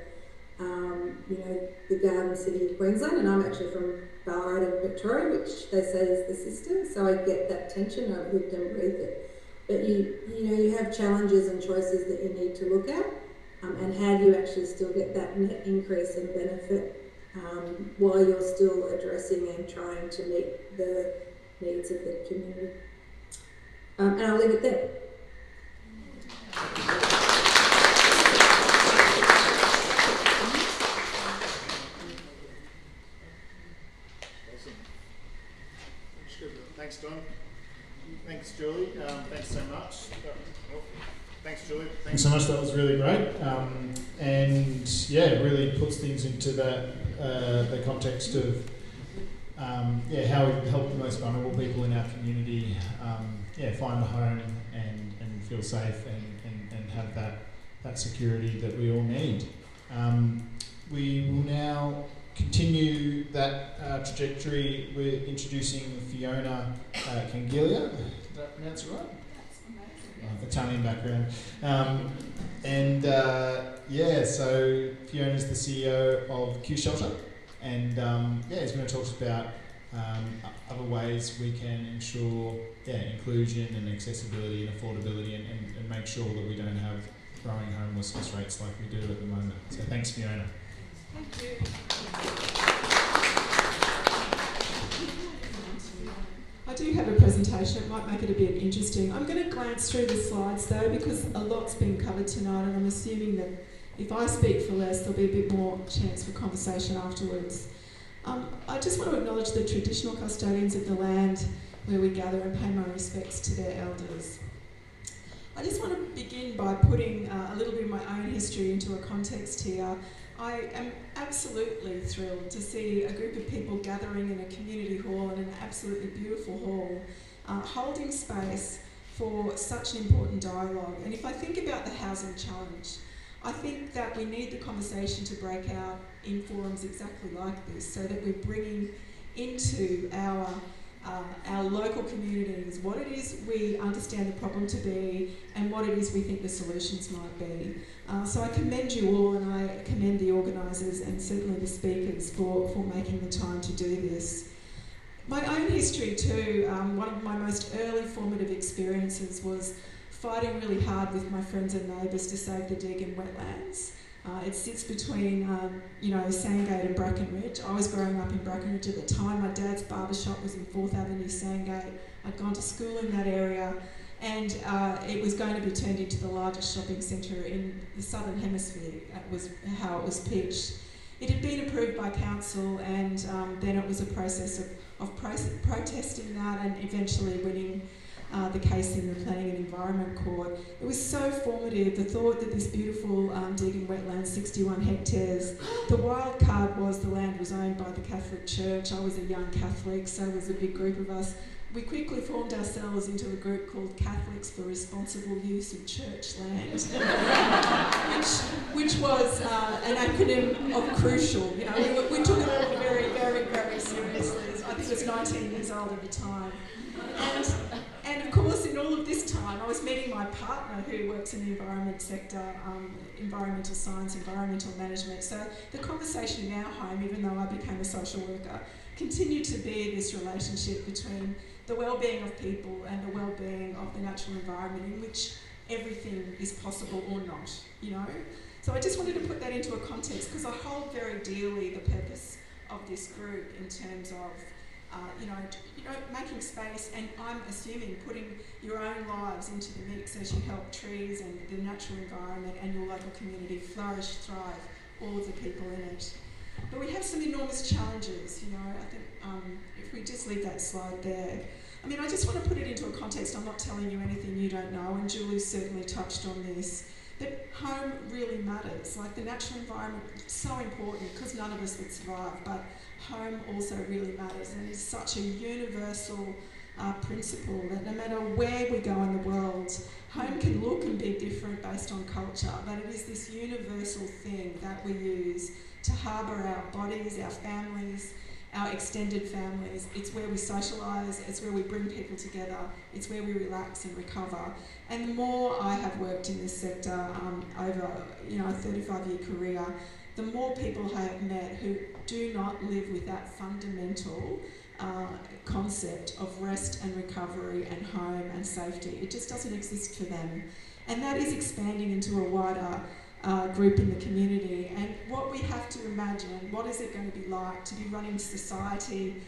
the Garden City of Queensland, and I'm actually from Ballarat, Victoria, which they say is the sister. So I get that tension. I've lived and breathed it. But you have challenges and choices that you need to look at, and how do you actually still get that net increase and benefit while you're still addressing and trying to meet the needs of the community. And I'll leave it there. Thanks, Don. Thanks, Julie. Thanks so much. Thanks, Julie. Thanks so much. That was really great. And yeah, it really puts things into the context of how we help the most vulnerable people in our community find a home and feel safe and have that security that we all need. We will now continue that trajectory with introducing Fiona Cangilia. Did I pronounce it right? That's amazing. Italian background. So Fiona's the CEO of Q Shelter, and he's going to talk about other ways we can ensure inclusion and accessibility and affordability and make sure that we don't have growing homelessness rates like we do at the moment. So thanks, Fiona. Thank you. I do have a presentation. It might make it a bit interesting. I'm going to glance through the slides though, because a lot's been covered tonight, and I'm assuming that if I speak for less, there'll be a bit more chance for conversation afterwards. I just want to acknowledge the traditional custodians of the land where we gather and pay my respects to their elders. I just want to begin by putting a little bit of my own history into a context here. I am absolutely thrilled to see a group of people gathering in a community hall, in an absolutely beautiful hall, holding space for such an important dialogue. And if I think about the housing challenge, I think that we need the conversation to break out in forums exactly like this, so that we're bringing into our local communities what it is we understand the problem to be and what it is we think the solutions might be. So I commend you all, and I commend the organisers and certainly the speakers for making the time to do this. My own history too, one of my most early formative experiences was fighting really hard with my friends and neighbours to save the Deagon wetlands. It sits between, Sandgate and Brackenridge. I was growing up in Brackenridge at the time. My dad's barbershop was in 4th Avenue, Sandgate. I'd gone to school in that area, and it was going to be turned into the largest shopping centre in the Southern Hemisphere. That was how it was pitched. It had been approved by council, and then it was a process of protesting that and eventually winning the case in the Planning and Environment Court. It was so formative, the thought that this beautiful Deagon wetland, 61 hectares, the wild card was the land was owned by the Catholic Church. I was a young Catholic, so was a big group of us. We quickly formed ourselves into a group called Catholics for Responsible Use of Church Land, which was an acronym of crucial. We took it all very, very, very seriously. I think I was 19 years old at the time. And of course, in all of look, this time I was meeting my partner who works in the environment sector, environmental science, environmental management. So the conversation in our home, even though I became a social worker, continued to be this relationship between the well-being of people and the well-being of the natural environment in which everything is possible or not, you know. So I just wanted to put that into a context because I hold very dearly the purpose of this group in terms of making space, and I'm assuming putting your own lives into the mix as you help trees and the natural environment and your local community flourish, thrive, all of the people in it. But we have some enormous challenges, you know. I think if we just leave that slide there. I mean, I just want to put it into a context. I'm not telling you anything you don't know, and Julie certainly touched on this. But home really matters. Like, the natural environment is so important because none of us would survive, but home also really matters, and it's such a universal principle that no matter where we go in the world, home can look and be different based on culture, but it is this universal thing that we use to harbour our bodies, our families, our extended families. It's where we socialise, it's where we bring people together, it's where we relax and recover. And the more I have worked in this sector over a 35-year career, the more people I have met who do not live with that fundamental concept of rest and recovery and home and safety. It just doesn't exist for them. And that is expanding into a wider group in the community. And what we have to imagine, what is it going to be like to be running society,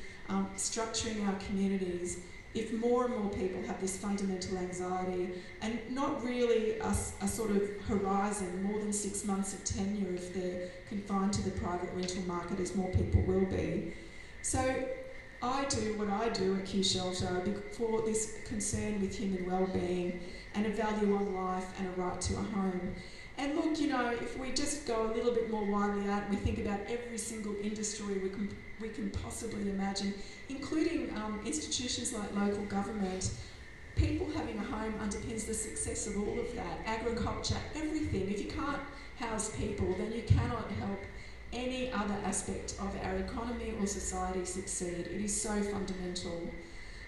structuring our communities, if more and more people have this fundamental anxiety and not really a sort of horizon, more than 6 months of tenure if they're confined to the private rental market, as more people will be. So I do what I do at Q Shelter for this concern with human wellbeing and a value on life and a right to a home. And look, if we just go a little bit more widely out and we think about every single industry we can possibly imagine, including institutions like local government, people having a home underpins the success of all of that. Agriculture, everything. If you can't house people, then you cannot help any other aspect of our economy or society succeed. It is so fundamental.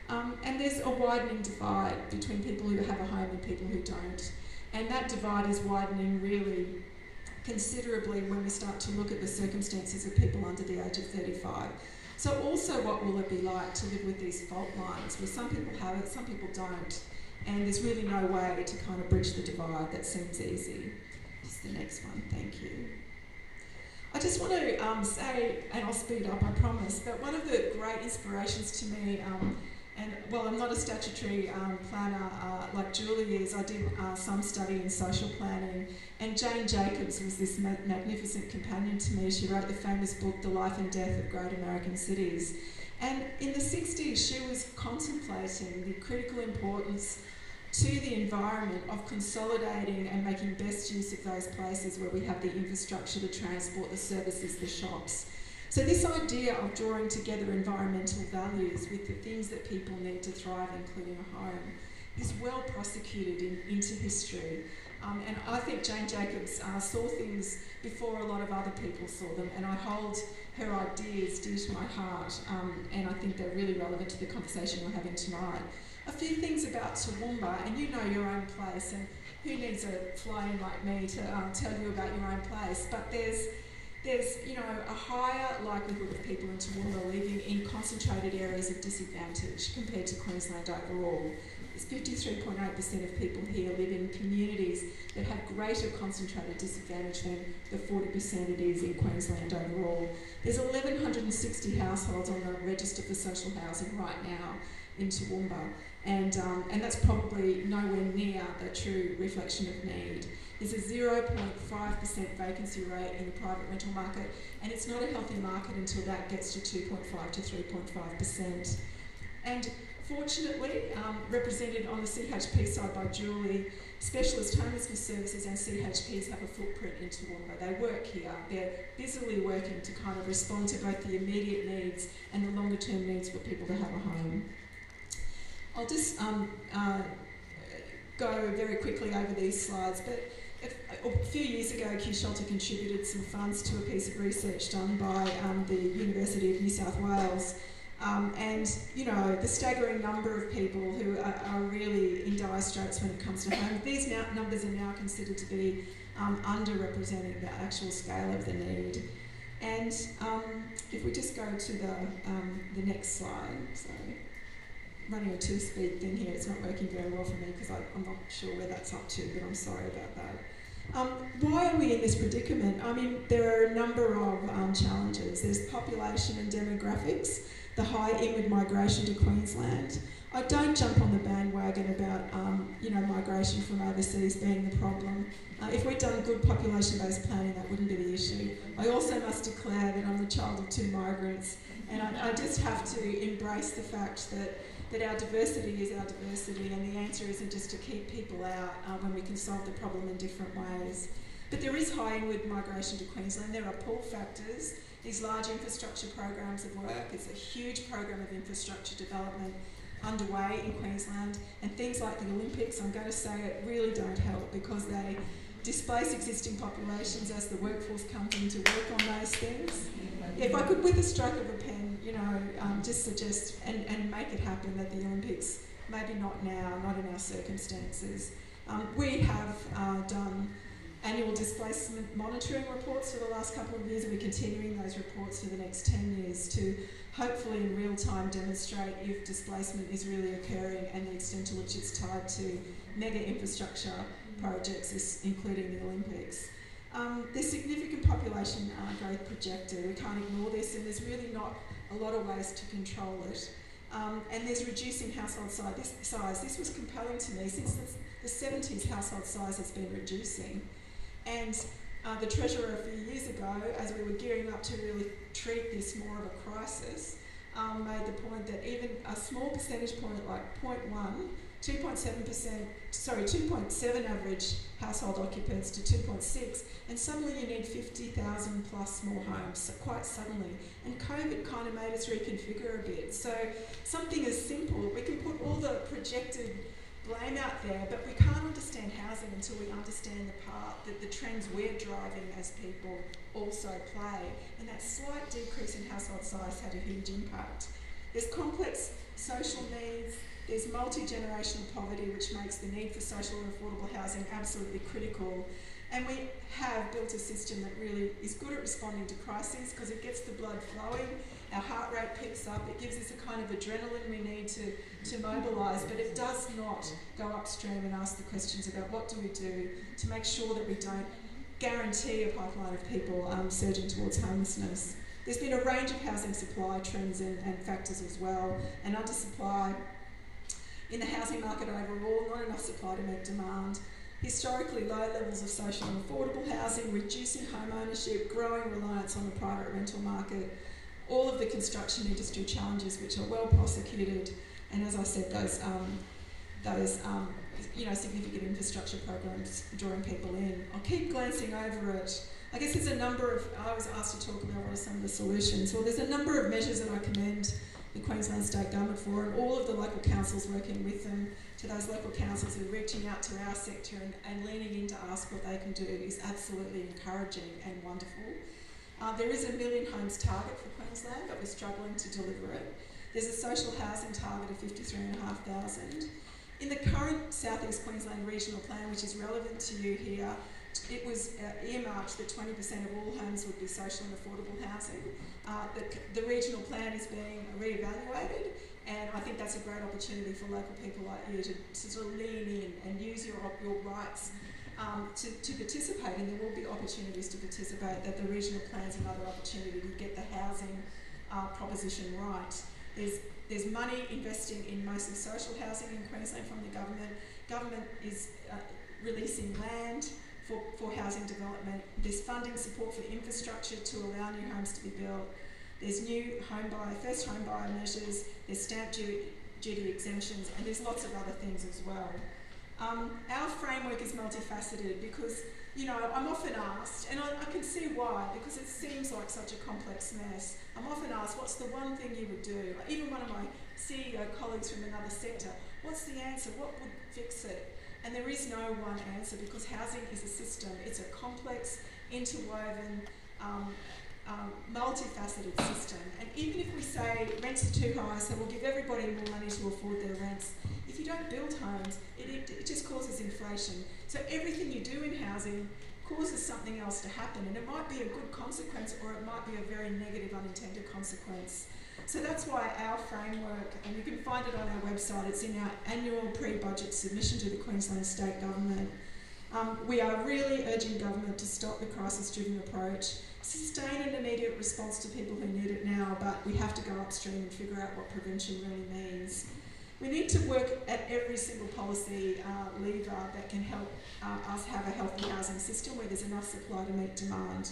And there's a widening divide between people who have a home and people who don't. And that divide is widening really considerably when we start to look at the circumstances of people under the age of 35. So also, what will it be like to live with these fault lines where some people have it, some people don't, and there's really no way to kind of bridge the divide that seems easy. Just the next one, thank you. I just want to say, and I'll speed up, I promise, but one of the great inspirations to me, and well, I'm not a statutory planner like Julie is. I did some study in social planning, and Jane Jacobs was this magnificent companion to me. She wrote the famous book, The Life and Death of Great American Cities. And in the 60s, she was contemplating the critical importance to the environment of consolidating and making best use of those places where we have the infrastructure, the transport, the services, the shops. So this idea of drawing together environmental values with the things that people need to thrive, including a home, is well prosecuted into history. And I think Jane Jacobs saw things before a lot of other people saw them, and I hold her ideas dear to my heart, and I think they're really relevant to the conversation we're having tonight. A few things about Toowoomba, and you know your own place, and who needs a fly-in like me to tell you about your own place, but there's a higher likelihood of people in Toowoomba living in concentrated areas of disadvantage compared to Queensland overall. There's 53.8% of people here live in communities that have greater concentrated disadvantage than the 40% it is in Queensland overall. There's 1,160 households on the register for social housing right now in Toowoomba, and that's probably nowhere near the true reflection of need. There's a 0.5% vacancy rate in the private rental market, and it's not a healthy market until that gets to 2.5 to 3.5%. And fortunately, represented on the CHP side by Julie, specialist homelessness services and CHPs have a footprint in Toowoomba. They work here. They're busily working to kind of respond to both the immediate needs and the longer term needs for people to have a home. I'll just go very quickly over these slides, but a few years ago, Q Shelter contributed some funds to a piece of research done by the University of New South Wales And, you know, the staggering number of people who are really in dire straits when it comes to home. These numbers are now considered to be underrepresenting the actual scale of the need. And if we just go to the next slide, sorry, running a two-speed thing here, it's not working very well for me because I'm not sure where that's up to, but I'm sorry about that. Why are we in this predicament? I mean, there are a number of challenges. There's population and demographics, the high inward migration to Queensland. I don't jump on the bandwagon about, migration from overseas being the problem. If we'd done good population-based planning, that wouldn't be the issue. I also must declare that I'm the child of 2 migrants, and I just have to embrace the fact that our diversity is our diversity, and the answer isn't just to keep people out when we can solve the problem in different ways. But there is high inward migration to Queensland. There are pull factors. These large infrastructure programs of work, it's a huge program of infrastructure development underway in Queensland, and things like the Olympics, I'm going to say it, really don't help because they displace existing populations as the workforce comes in to work on those things. If I could, with a stroke of a pen, just suggest and make it happen that the Olympics, maybe not now, not in our circumstances. We have done annual displacement monitoring reports for the last couple of years, and we're continuing those reports for the next 10 years to hopefully in real time demonstrate if displacement is really occurring and the extent to which it's tied to mega infrastructure projects, including the Olympics. There's significant population growth projected. We can't ignore this, and there's really not a lot of ways to control it. And there's reducing household size. This was compelling to me. Since the 70s, household size has been reducing. And the Treasurer a few years ago, as we were gearing up to really treat this more of a crisis, made the point that even a small percentage point like 0.1, 2.7 average household occupants to 2.6, and suddenly you need 50,000 plus more homes, so quite suddenly. And COVID kind of made us reconfigure a bit. So something as simple, we can put all the projected blame out there, but we can't understand housing until we understand the part that the trends we're driving as people also play. And that slight decrease in household size had a huge impact. There's complex social needs, there's multi-generational poverty, which makes the need for social and affordable housing absolutely critical. And we have built a system that really is good at responding to crises because it gets the blood flowing, our heart rate picks up, it gives us a kind of adrenaline we need to mobilise, but it does not go upstream and ask the questions about what do we do to make sure that we don't guarantee a pipeline of people surging towards homelessness. There's been a range of housing supply trends and factors as well, and undersupply in the housing market overall, not enough supply to meet demand, historically low levels of social and affordable housing, reducing home ownership, growing reliance on the private rental market, all of the construction industry challenges which are well prosecuted, and as I said, those significant infrastructure programs drawing people in. I'll keep glancing over it. I guess there's a number of, I was asked to talk about what are some of the solutions. Well, there's a number of measures that I commend the Queensland State Government for, and all of the local councils working with them, to those local councils who are reaching out to our sector and leaning in to ask what they can do is absolutely encouraging and wonderful. There is a 1 million homes target for Queensland, but we're struggling to deliver it. There's a social housing target of 53,500. In the current South East Queensland Regional Plan, which is relevant to you here, it was earmarked that 20% of all homes would be social and affordable housing. The regional plan is being re-evaluated, and I think that's a great opportunity for local people like you to sort of lean in and use your rights to participate, and there will be opportunities to participate, that the regional plan's another opportunity to get the housing proposition right. There's money investing in mostly social housing in Queensland from the government. Government is releasing land for housing development. There's funding support for infrastructure to allow new homes to be built. There's new first home buyer measures, there's stamp duty exemptions, and there's lots of other things as well. Our framework is multifaceted because, I'm often asked, and I can see why, because it seems like such a complex mess. I'm often asked, what's the one thing you would do? Even one of my CEO colleagues from another sector, what's the answer? What would fix it? And there is no one answer, because housing is a system. It's a complex, interwoven multifaceted system. And even if we say rents are too high, so we'll give everybody more money to afford their rents, if you don't build homes, it just causes inflation. So everything you do in housing causes something else to happen, and it might be a good consequence or it might be a very negative unintended consequence. So that's why our framework, and you can find it on our website, it's in our annual pre-budget submission to the Queensland State Government. We are really urging government to stop the crisis-driven approach, sustain an immediate response to people who need it now, but we have to go upstream and figure out what prevention really means. We need to work at every single policy lever that can help us have a healthy housing system where there's enough supply to meet demand.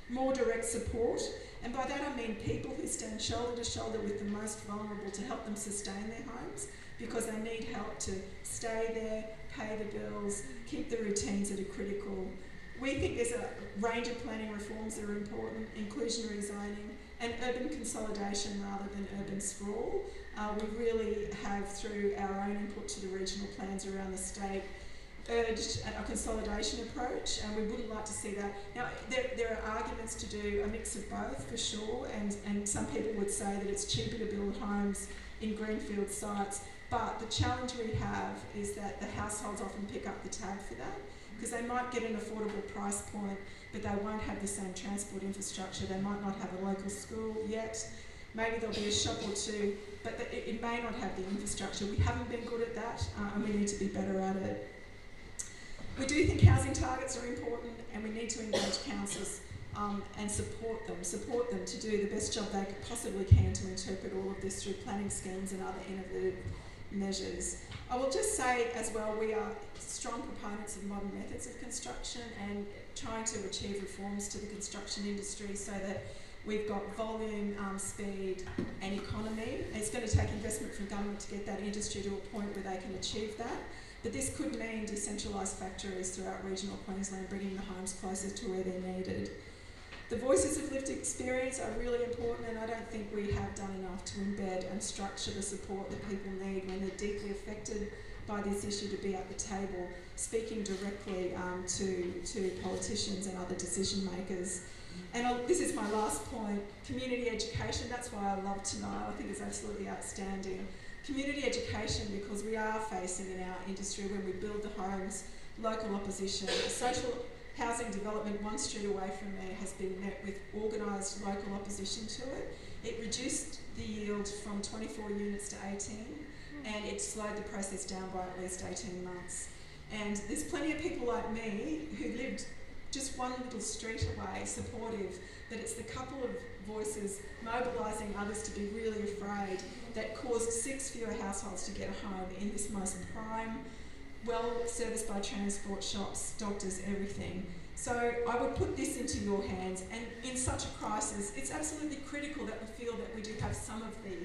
More direct support, and by that I mean people who stand shoulder to shoulder with the most vulnerable to help them sustain their homes, because they need help to stay there, pay the bills, keep the routines that are critical. We think there's a range of planning reforms that are important, inclusionary zoning and urban consolidation rather than urban sprawl. We really have, through our own input to the regional plans around the state, urged a consolidation approach, and we would like to see that. Now, there are arguments to do a mix of both, for sure, and some people would say that it's cheaper to build homes in greenfield sites, but the challenge we have is that the households often pick up the tab for that, because they might get an affordable price point, but they won't have the same transport infrastructure. They might not have a local school yet. Maybe there'll be a shop or two, but it may not have the infrastructure. We haven't been good at that, and we need to be better at it. We do think housing targets are important, and we need to engage councils and support them to do the best job they possibly can to interpret all of this through planning schemes and other innovative measures. I will just say as well, we are strong proponents of modern methods of construction and trying to achieve reforms to the construction industry so that we've got volume, speed and economy. It's going to take investment from government to get that industry to a point where they can achieve that. But this could mean decentralised factories throughout regional Queensland, bringing the homes closer to where they're needed. The voices of lived experience are really important, and I don't think we have done enough to embed and structure the support that people need when they're deeply affected by this issue to be at the table, speaking directly to politicians and other decision makers. And this is my last point, community education. That's why I love tonight. I think it's absolutely outstanding. Community education, because we are facing in our industry, when we build the homes, local opposition. Social housing development 1 street away from there has been met with organised local opposition to it. It reduced the yield from 24 units to 18, and it slowed the process down by at least 18 months. And there's plenty of people like me who lived just 1 little street away, supportive, that it's the couple of voices mobilising others to be really afraid that caused 6 fewer households to get a home in this most prime, well serviced by transport, shops, doctors, everything. So I would put this into your hands, and in such a crisis, it's absolutely critical that we feel that we do have some of the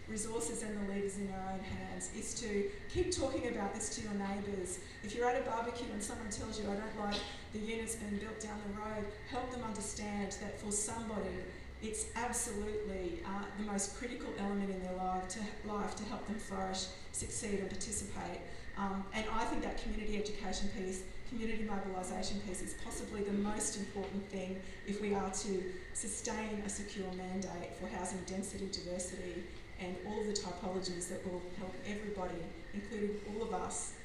resources and the levers in our own hands, is to keep talking about this to your neighbours. If you're at a barbecue and someone tells you, I don't like the units being built down the road, help them understand that for somebody, it's absolutely the most critical element in their life to help them flourish, succeed and participate. And I think that community education piece, community mobilisation piece is possibly the most important thing if we are to sustain a secure mandate for housing density, diversity and all of the typologies that will help everybody, including all of us,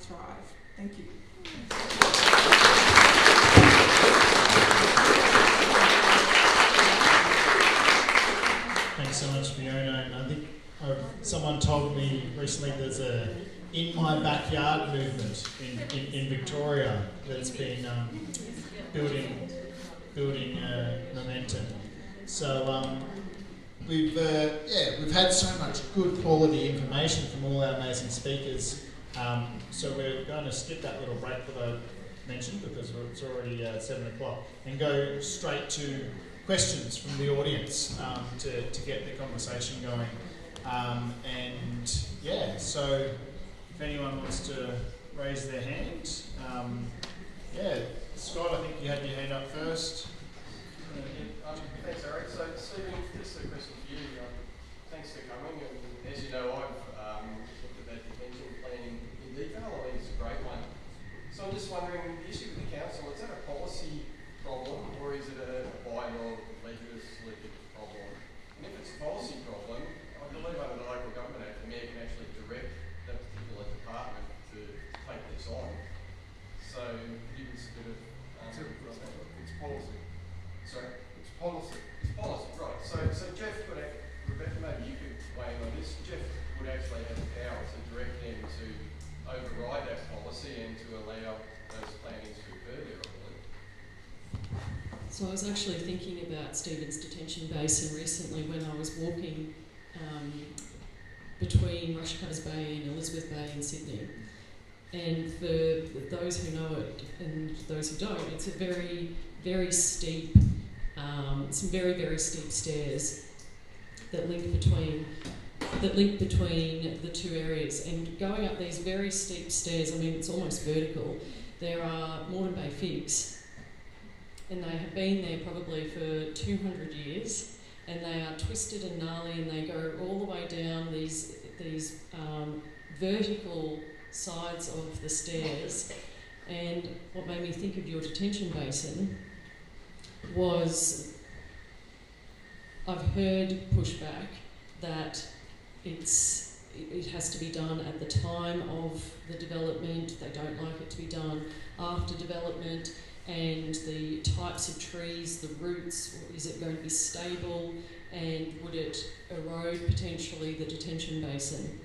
thrive. Thank you. Thanks so much, Fiona. And I think someone told me recently there's a in my backyard movement in Victoria that's been building momentum. So we've had so much good quality information from all our amazing speakers. So we're going to skip that little break that I mentioned because it's already 7 o'clock and go straight to questions from the audience to get the conversation going. So if anyone wants to raise their hand, Scott, I think you had your hand up first. Thanks, Eric. So, Stephen, this is a question for you. Thanks for coming. And as you know, I've looked at that detention planning in detail. I think it's a great one. So I'm just wondering, the issue with the council, is that a policy problem or is it a bylaw, legislative policy. Sorry? It's policy. It's policy, right. So Jeff could Rebecca, maybe you could weigh in on this. Jeff would actually have the power to direct them to override that policy and to allow those plannings to occur there, I believe. So I was actually thinking about Stephen's detention basin recently when I was walking between Rushcutters Bay and Elizabeth Bay in Sydney. And for those who know it and those who don't, it's a very, very steep, some very, very steep stairs that link between the two areas. And going up these very steep stairs, I mean, it's almost vertical. There are Moreton Bay figs, and they have been there probably for 200 years, and they are twisted and gnarly, and they go all the way down these vertical sides of the stairs. And what made me think of your detention basin was I've heard pushback that it has to be done at the time of the development. They don't like it to be done after development, and the types of trees, the roots, is it going to be stable, and would it erode potentially the detention basin?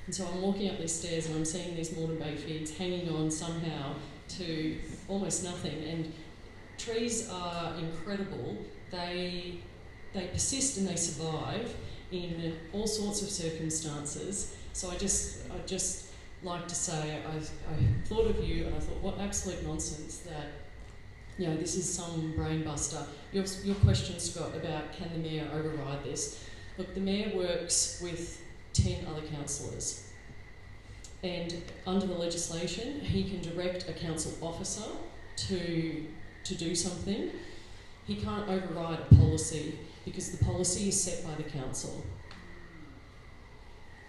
And so I'm walking up these stairs and I'm seeing these Moreton Bay figs hanging on somehow to almost nothing. And trees are incredible. They persist and they survive in all sorts of circumstances. So I just like to say I thought of you and I thought, what absolute nonsense that, you know, this is some brain buster. Your question, Scott, about can the mayor override this? Look, the mayor works with 10 other councillors, and under the legislation he can direct a council officer to do something. He can't override a policy because the policy is set by the council.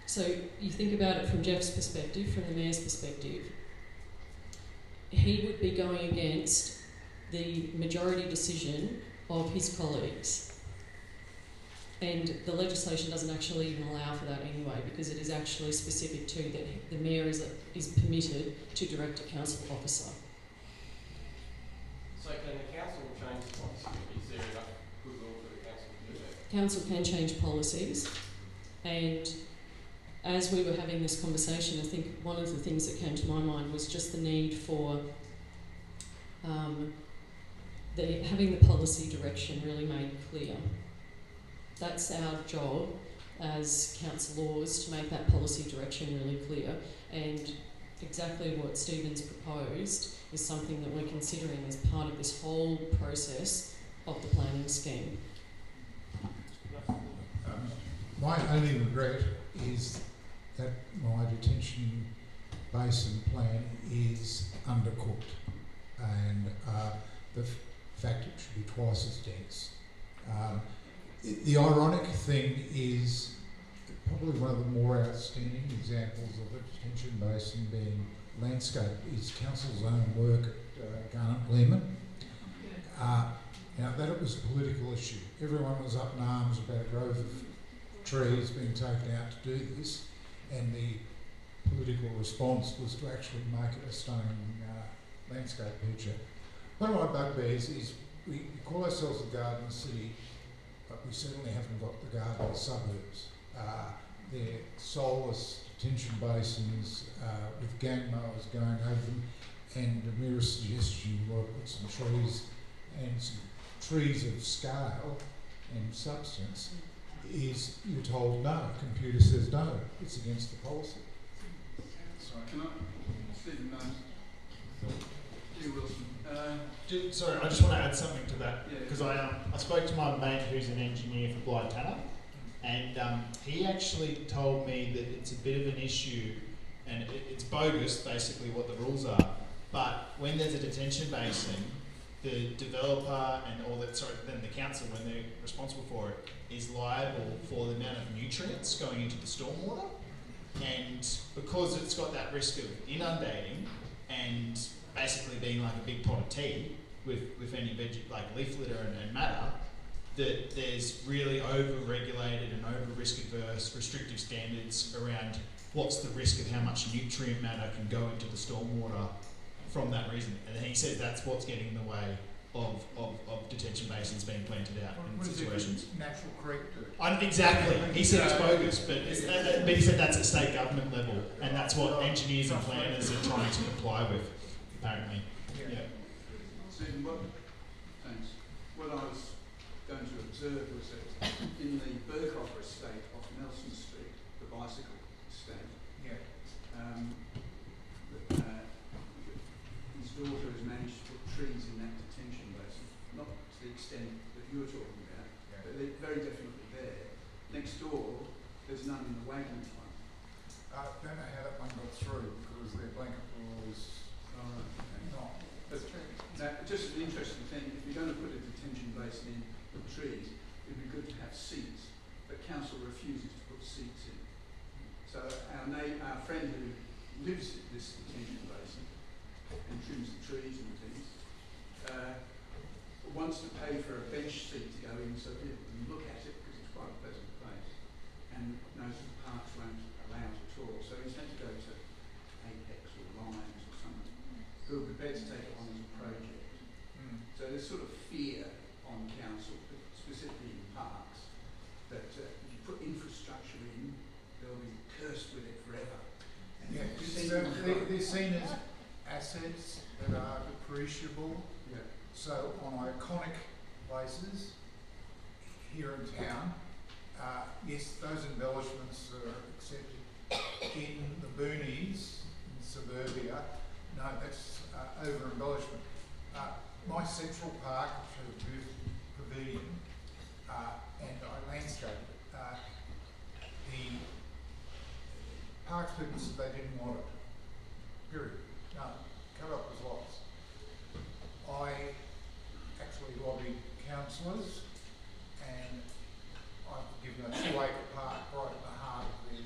So you think about it from Jeff's perspective, from the mayor's perspective, he would be going against the majority decision of his colleagues. And the legislation doesn't actually even allow for that anyway, because it is actually specific to that the mayor is permitted to direct a council officer. So can the council change the policy? Is there enough goodwill for the council to do that? Council can change policies, and as we were having this conversation, I think one of the things that came to my mind was just the need for having the policy direction really made clear. That's our job as councillors, to make that policy direction really clear, and exactly what Stephen's proposed is something that we're considering as part of this whole process of the planning scheme. My only regret is that my detention basin plan is undercooked, and the fact it should be twice as dense. The ironic thing is probably one of the more outstanding examples of a detention basin being landscape is council's own work at Garnet Lehman. Now that it was a political issue. Everyone was up in arms about a grove of trees being taken out to do this, and the political response was to actually make it a stunning landscape picture. One of my bugbears is we call ourselves a garden city, but we certainly haven't got the garden suburbs. They're soulless detention basins with gang mowers going over them, and the merest suggestion you want to put some trees and some trees of scale and substance is you're told no. Computer says no. It's against the policy. Sorry, can I? Stephen knows. Dear Wilson. Sorry, I just want to add something to that, because I spoke to my mate who's an engineer for Blythe Tanner, and he actually told me that it's a bit of an issue, and it's bogus basically what the rules are, but when there's a detention basin, the developer then the council, when they're responsible for it, is liable for the amount of nutrients going into the stormwater, and because it's got that risk of inundating and basically being like a big pot of tea with any like leaf litter and matter, that there's really over-regulated and over-risk adverse restrictive standards around what's the risk of how much nutrient matter can go into the stormwater from that reason. And he said that's what's getting in the way of detention basins being planted out in What is it situations. Natural Creek do? Exactly. He said it's bogus, but he said that's at state government level, and that's what engineers and planners are trying to comply with, apparently. Yeah. Stephen, thanks. What I was going to observe was that in the Burkhofer estate off Nelson Street, the bicycle estate, his daughter has managed to put trees in that detention basin, not to the extent that you were talking about, but they're very definitely there. Next door, there's none in the Wagner one. Don't know how that one got through because their blanket law was not. But now, just an interesting thing, if you're going to put a detention basin in with trees, it'd be good to have seats, but council refuses to put seats in. So our friend who lives in this detention basin and trims the trees and things, wants to pay for a bench seat to go in so people can look at it because it's quite a pleasant place, and knows that the parks won't allow it at all. So he's had to go to Apex or Lions or someone who are prepared to take it on as a project. So there's sort of fear on council, specifically in parks, that if you put infrastructure in, they'll be cursed with it forever. And They're seen as assets that are depreciable. Yeah. So on iconic places here in town, yes, those embellishments are accepted. In the boonies, in suburbia, no, that's over embellishment. My Central Park, which has a beautiful pavilion, and I landscaped it. The parks people said they didn't want it. Period. No, cut up as lots. I actually lobbied councillors, and I've given a 2-acre park right at the heart of the.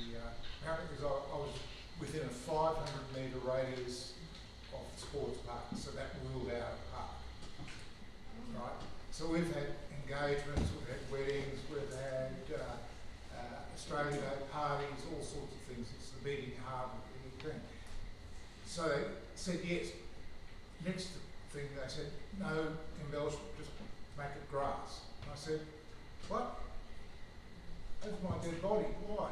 Apparently, because I was within a 500-metre radius of the sports park, so that ruled out a park. Right. So we've had engagements, we've had weddings, we've had Australia Day parties, all sorts of things. It's the beating heart of the thing. So they said yes. Next thing they said, no embellishment, just make it grass. And I said, what? That's my dead body, why?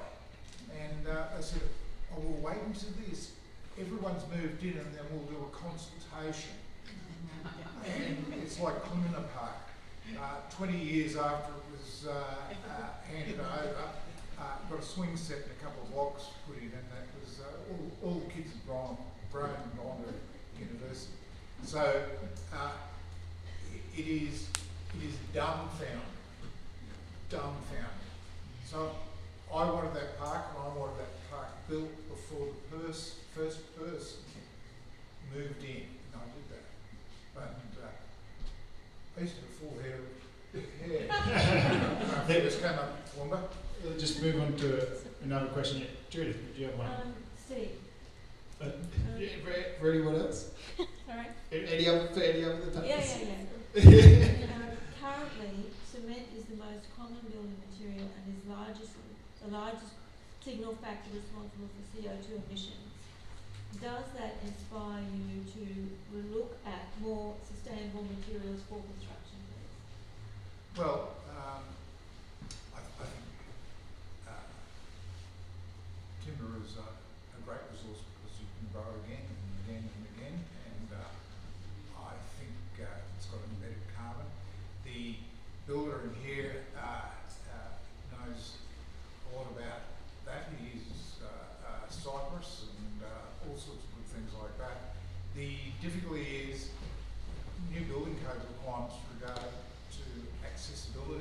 And they said, oh, we'll wait until this. Everyone's moved in and then we'll do a consultation. And it's like Toowoomba Park. 20 years after it was handed over, got a swing set and a couple of blocks put in, and that was all the kids have grown and gone to university. So it is dumbfounding. So I wanted that park, and I wanted that park built before the first person moved in, and I did that. But I used to have full hair. They just came up Toowoomba. We'll just move on to another question. Judith, do you have one? Steve. Ready? What else? Sorry? Any other the topics? Yeah. Currently, cement is the most common building material and is the largest signal factor responsible for CO2 emissions. Does that inspire you to look at more sustainable materials for construction, please? Well, I think timber is a great resource because you can grow again and again and again, and I think it's got embedded carbon. The builder in here knows a lot about that. He uses cypress and all sorts of good things like that. The difficulty is new building code requirements with regard to accessibility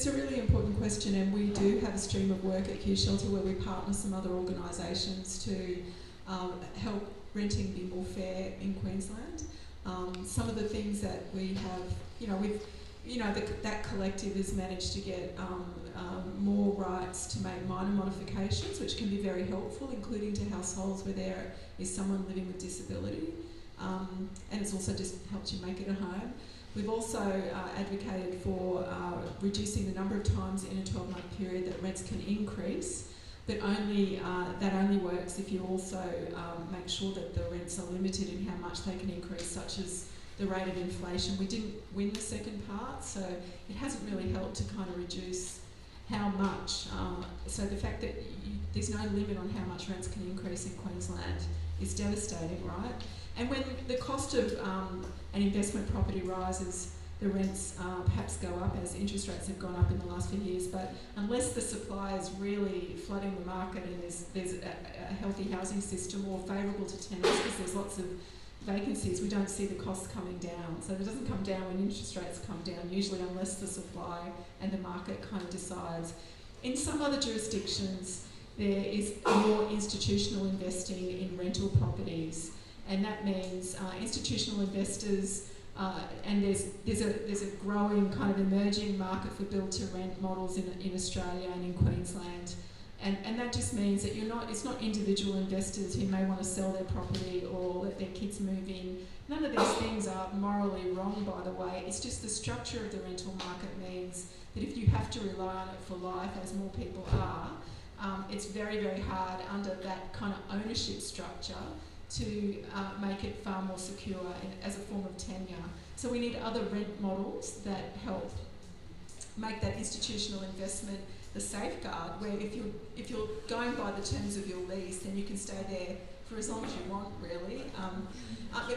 it's a really important question, and we do have a stream of work at Q Shelter where we partner some other organisations to help renting be more fair in Queensland. Some of the things that we have, that collective has managed to get more rights to make minor modifications, which can be very helpful, including to households where there is someone living with disability. And it's also just helped you make it a home. We've also advocated for reducing the number of times in a 12-month period that rents can increase, but that only works if you also make sure that the rents are limited in how much they can increase, such as the rate of inflation. We didn't win the second part, so it hasn't really helped to kind of reduce how much. So the fact that there's no limit on how much rents can increase in Queensland is devastating, right? And when the cost of an investment property rises, the rents perhaps go up as interest rates have gone up in the last few years. But unless the supply is really flooding the market and there's a healthy housing system more favourable to tenants, because there's lots of vacancies, we don't see the costs coming down. So it doesn't come down when interest rates come down, usually, unless the supply and the market kind of decides. In some other jurisdictions, there is more institutional investing in rental properties. And that means institutional investors, and there's a growing kind of emerging market for build-to-rent models in Australia and in Queensland, and that just means that it's not individual investors who may want to sell their property or let their kids move in. None of these things are morally wrong, by the way. It's just the structure of the rental market means that if you have to rely on it for life, as more people are, it's very, very hard under that kind of ownership structure to make it far more secure as a form of tenure. So we need other rent models that help make that institutional investment the safeguard, where if you're going by the terms of your lease, then you can stay there for as long as you want, really.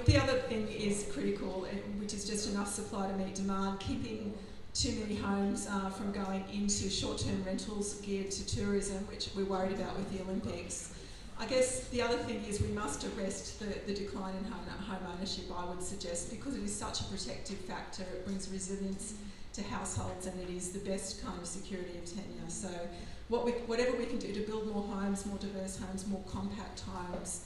The other thing is critical, which is just enough supply to meet demand, keeping too many homes from going into short-term rentals geared to tourism, which we're worried about with the Olympics. I guess the other thing is we must arrest the decline in home ownership, I would suggest, because it is such a protective factor. It brings resilience to households, and it is the best kind of security of tenure. So whatever we can do to build more homes, more diverse homes, more compact homes,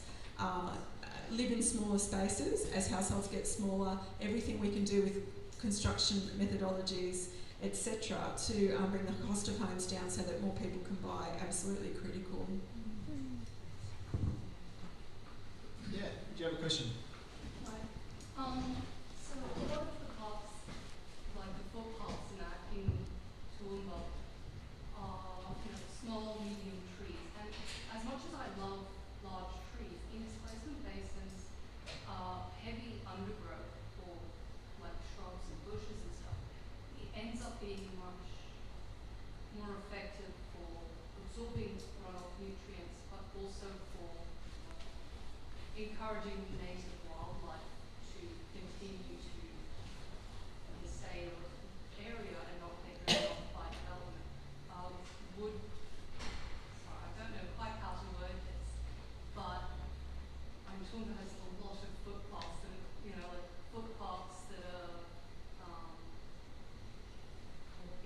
live in smaller spaces as households get smaller, everything we can do with construction methodologies, etc., to bring the cost of homes down so that more people can buy, absolutely critical. Yeah, do you have a question? Right. So a lot of the parks, like the footpaths and that in Toowoomba, are small, medium trees. And as much as I love large trees, in displacement basins, heavy undergrowth or like shrubs and bushes and stuff, it ends up being much more effective for absorbing runoff nutrients, but also for encouraging native wildlife to continue to stay in the area and not get rid of by development. I don't know quite how to word this, but Toowoomba has a lot of footpaths and like footpaths that are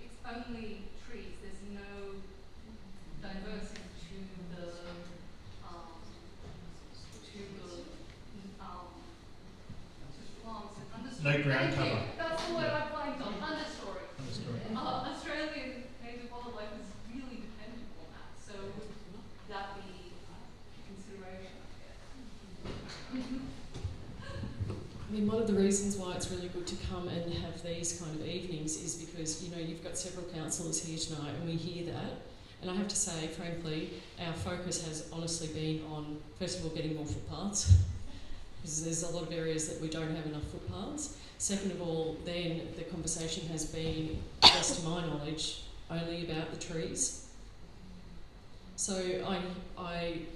it's only trees. There's no diversity to the plants and understory. No ground Thank you. cover. That's the word I'm finding on. Understory. Understory. Australian native wildlife is really dependent on that. So would that be a consideration, I guess? I mean, one of the reasons why it's really good to come and have these kind of evenings is because, you've got several councillors here tonight and we hear that. And I have to say, frankly, our focus has honestly been on, first of all, getting more footpaths, because there's a lot of areas that we don't have enough footpaths. Second of all, then the conversation has been, best to my knowledge, only about the trees. So I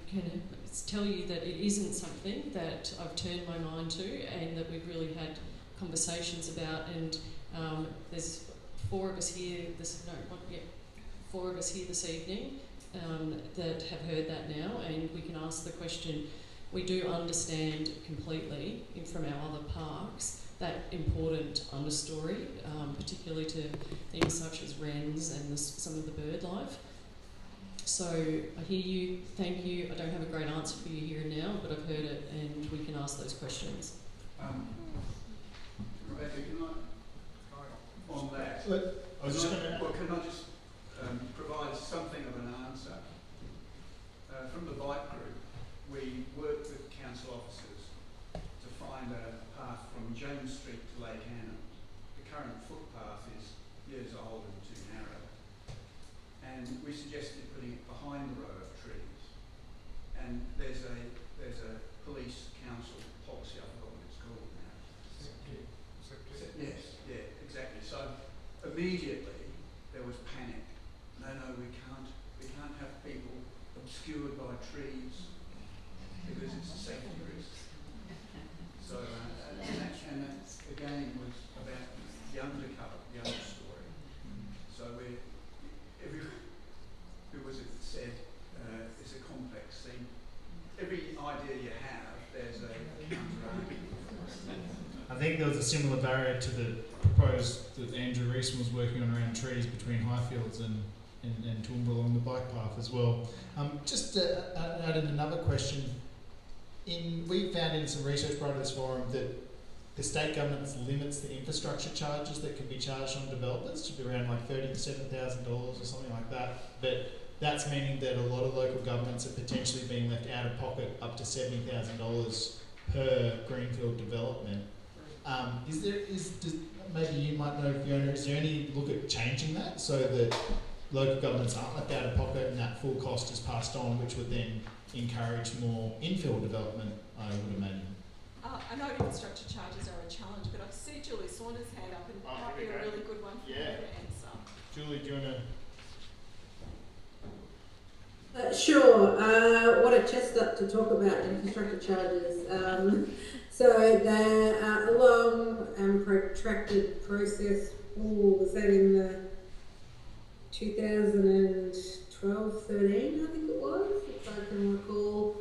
can tell you that it isn't something that I've turned my mind to and that we've really had conversations about. And there's four of us here this evening that have heard that now, and we can ask the question. We do understand completely from our other parks that important understory, particularly to things such as wrens and some of the bird life. So I hear you, thank you. I don't have a great answer for you here and now, but I've heard it and we can ask those questions. Rebecca, can I, on that, I was just going to... Well, can I just provide something of an answer? From the bike group, we worked with council officers to find a path from James Street to Lake Anna. The current footpath is years old and too narrow. And we suggested putting it behind the row of trees. And there's a police council policy, I forgot what it's called now. Yes, yeah, exactly. So immediately there was panic. No, we can't have people obscured by trees because it's a safety risk. So and that again was about the undercover, the understory. So who was it that said it's a complex thing? Every idea you have, there's a counter-argument. I think there was a similar barrier to the proposed that Andrew Reeson was working on around trees between Highfields and Toowoomba along the bike path as well. Just to add in another question, we found in some research prior to this forum that the state government limits the infrastructure charges that can be charged on developers to be around like $37,000 or something like that. But that's meaning that a lot of local governments are potentially being left out of pocket up to $70,000 per greenfield development. Maybe you might know, Fiona, is there any look at changing that so that local governments aren't left out of pocket and that full cost is passed on, which would then encourage more infill development, I would imagine? I know infrastructure charges are a challenge, but I see Julie Saunders' hand up and it might be a really good one for her to answer. Julie, do you want to? Sure. What a chestnut to talk about infrastructure charges. So they're a long and protracted process. Was that in the 2012-13, I think it was, if I can recall.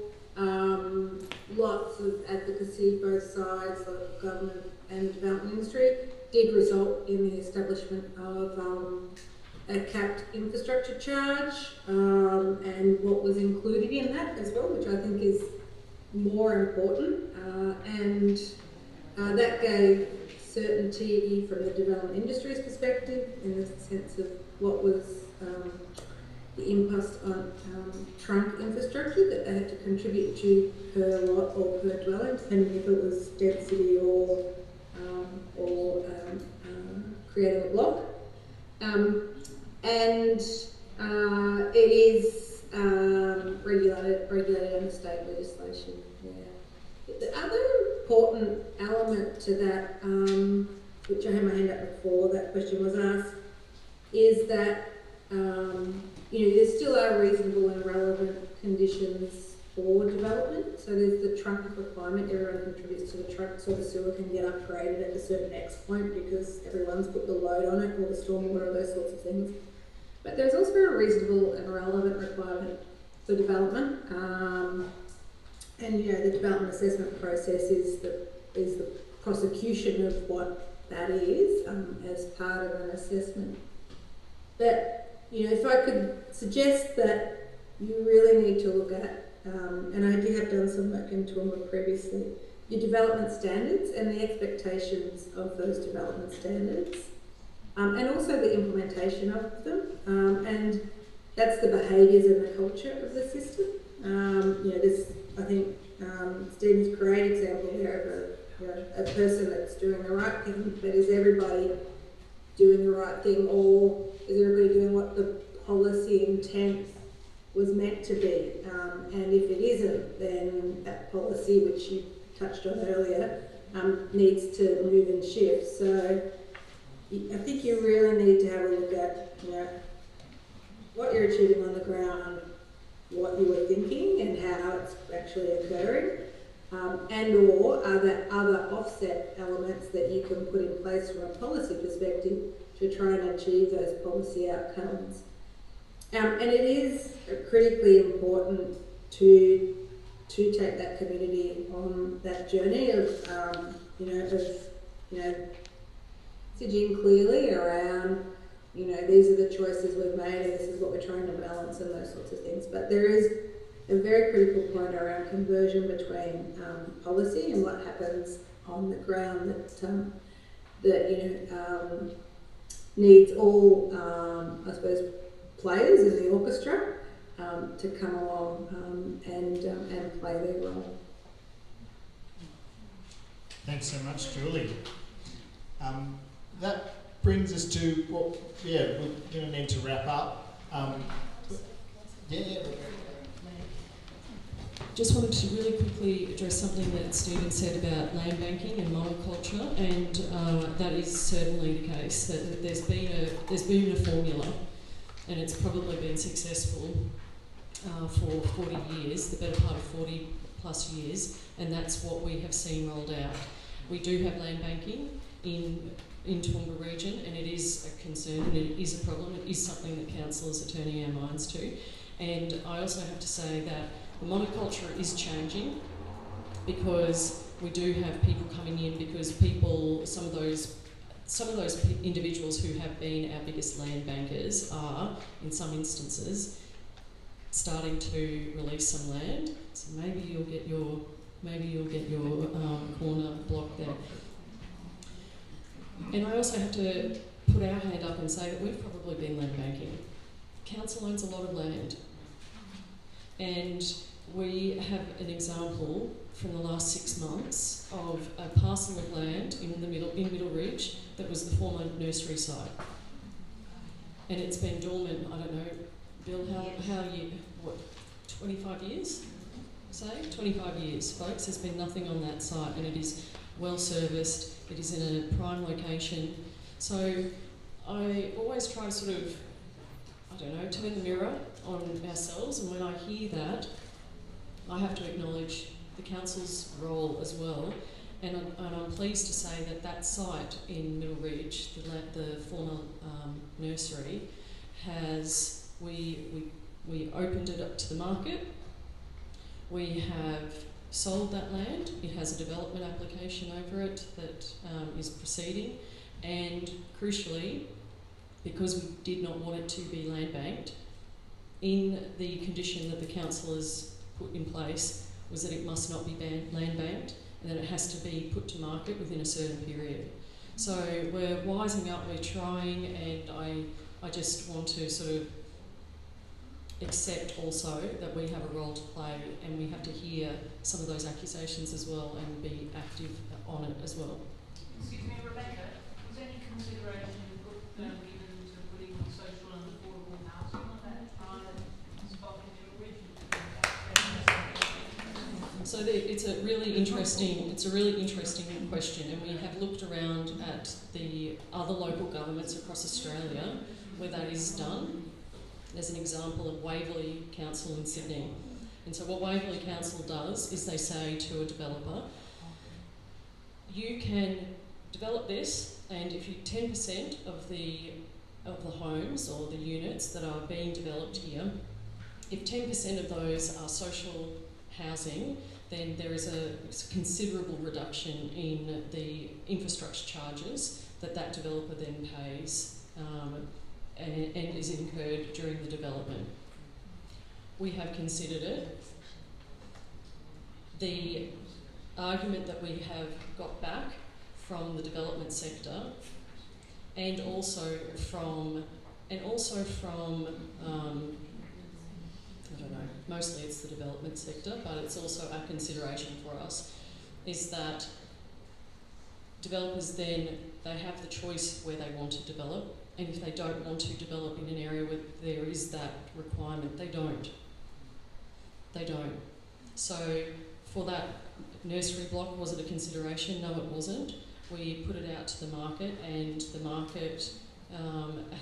Lots of advocacy, both sides, local government and development industry, did result in the establishment of a capped infrastructure charge, and what was included in that as well, which I think is more important, and that gave certainty from the development industry's perspective in the sense of what was the impost on trunk infrastructure that they had to contribute to per lot or per dwelling, depending if it was density or creating a block. And it is regulated under state legislation. Yeah. The other important element to that, which I had my hand up before that question was asked, is that there still are reasonable and relevant conditions for development. So there's the trunk requirement, everyone contributes to the trunk so the sewer can get upgraded at a certain X point because everyone's put the load on it, or the stormwater, those sorts of things. But there's also a reasonable and relevant requirement for development. And the development assessment process is the prosecution of what that is as part of an assessment. But if I could suggest that you really need to look at, and I do have done some work in Toowoomba previously, your development standards and the expectations of those development standards, and also the implementation of them, and that's the behaviours and the culture of the system. There's, I think, Stephen's great example there of a person that's doing the right thing, but is everybody doing the right thing, or is everybody doing what the policy intent was meant to be? And if it isn't, then that policy, which you touched on earlier, needs to move and shift. So I think you really need to have a look at what you're achieving on the ground, what you were thinking and how it's actually occurring, and or are there other offset elements that you can put in place from a policy perspective to try and achieve those policy outcomes. And it is critically important to take that community on that journey of messaging clearly around, these are the choices we've made and this is what we're trying to balance and those sorts of things. But there is a very critical point around conversion between policy and what happens on the ground that needs all, I suppose, players in the orchestra to come along and play their role. Thanks so much, Julie. That brings us to, we're going to need to wrap up. Just wanted to really quickly address something that Stephen said about land banking and monoculture, and that is certainly the case. That there's been a formula, and it's probably been successful for 40 years, the better part of 40 plus years, and that's what we have seen rolled out. We do have land banking in Toowoomba region, and it is a concern and it is a problem. It is something that councillors are turning our minds to. And I also have to say that the monoculture is changing because we do have people coming in because some of those individuals who have been our biggest land bankers are, in some instances, starting to release some land. So maybe you'll get your corner block there. And I also have to put our hand up and say that we've probably been land banking. Council owns a lot of land. And we have an example from the last 6 months of a parcel of land in Middle Ridge that was the former nursery site. And it's been dormant, I don't know, Bill, how you, 25 years? Say 25 years, folks. There's been nothing on that site, and it is well serviced. It is in a prime location. So I always try to sort of, turn the mirror on ourselves, and when I hear that, I have to acknowledge the council's role as well. And I'm pleased to say that site in Middle Ridge, the former nursery, we opened it up to the market. We have sold that land. It has a development application over it that is proceeding, and crucially, because we did not want it to be land banked, in the condition that the council has put in place was that it must not be land banked and that it has to be put to market within a certain period. So we're wising up, we're trying, and I just want to sort of accept also that we have a role to play, and we have to hear some of those accusations as well and be active on it as well. Excuse me, Rebecca, was any consideration given to putting social and affordable housing on that prime spot in your region? So it's a really interesting question, and we have looked around at the other local governments across Australia where that is done. There's an example of Waverley Council in Sydney. And so what Waverley Council does is they say to a developer, you can develop this, and if you 10% of the homes or the units that are being developed here, if 10% of those are social housing, then there is a considerable reduction in the infrastructure charges that developer then pays and is incurred during the development. We have considered it. The argument that we have got back from the development sector and also from mostly it's the development sector, but it's also a consideration for us, is that developers then, they have the choice where they want to develop, and if they don't want to develop in an area where there is that requirement, they don't. So for that nursery block, was it a consideration? No, it wasn't. We put it out to the market, and the market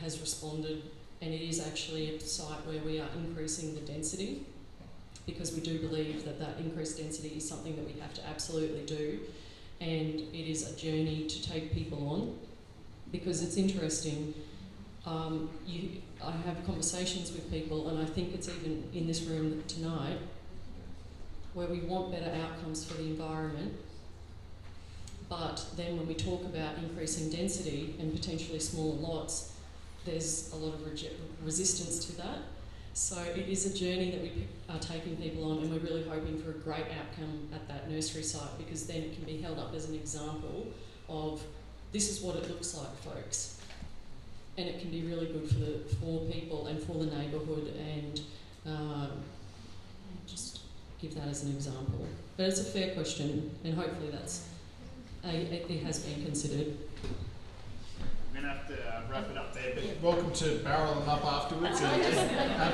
has responded, and it is actually a site where we are increasing the density, because we do believe that increased density is something that we have to absolutely do, and it is a journey to take people on, because it's interesting. I have conversations with people, and I think it's even in this room tonight, where we want better outcomes for the environment, But then when we talk about increasing density and potentially smaller lots, there's a lot of resistance to that. So it is a journey that we are taking people on, and we're really hoping for a great outcome at that nursery site, because then it can be held up as an example of this is what it looks like, folks. And it can be really good for people and for the neighbourhood, and just give that as an example. But it's a fair question, and hopefully it has been considered. We're going to have to wrap it up there, but welcome to barrel them up afterwards. I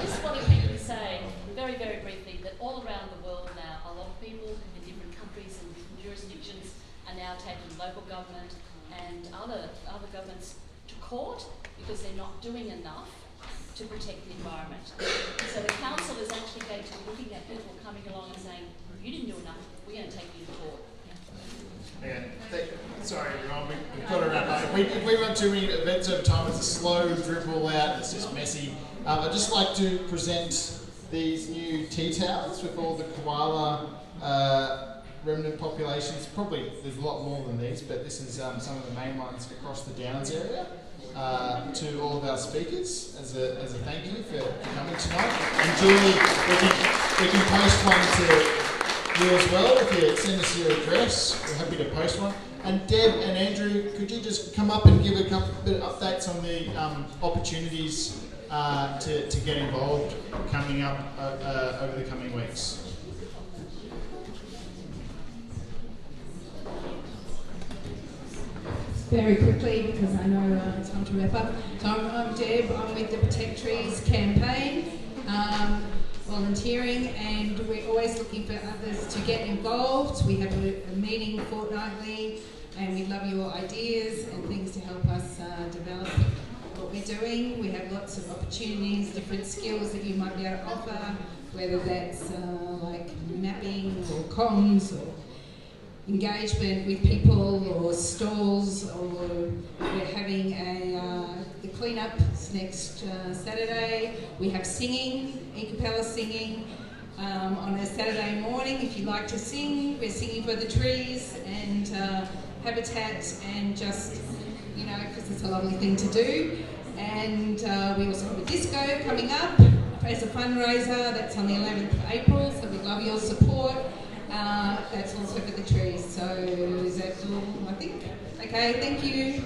just want to quickly say, very, very briefly, that all around the world now, a lot of people in different countries and different jurisdictions are now taking local government and other governments to court because they're not doing enough to protect the environment. So the council is actually going to be looking at people coming along and saying, you didn't do enough, we're going to take you to court. Okay, sorry everyone, we've got to wrap up. If we run too many events over time, it's a slow dribble out, it's just messy. I'd just like to present these new tea towels with all the koala remnant populations. Probably there's a lot more than these, but this is some of the main ones across the Downs area. To all of our speakers as a thank you for coming tonight. And Julie, we can post one to you as well. If you send us your address, we're happy to post one. And Deb and Andrew, could you just come up and give a couple bit of updates on the opportunities to get involved coming up over the coming weeks? Very quickly, because I know it's time to wrap up. So I'm Deb, I'm with the Protect Trees campaign, volunteering, and we're always looking for others to get involved. We have a meeting fortnightly, and we'd love your ideas and things to help us develop what we're doing. We have lots of opportunities, different skills that you might be able to offer, whether that's like mapping or comms or engagement with people or stalls, or we're having the cleanups next Saturday. We have singing, a cappella singing on a Saturday morning. If you like to sing, we're singing for the trees and habitat, and just, you know, because it's a lovely thing to do. And we also have a disco coming up as a fundraiser. That's on the 11th of April, so we'd love your support. That's also for the trees. So is that all, I think? Okay, thank you.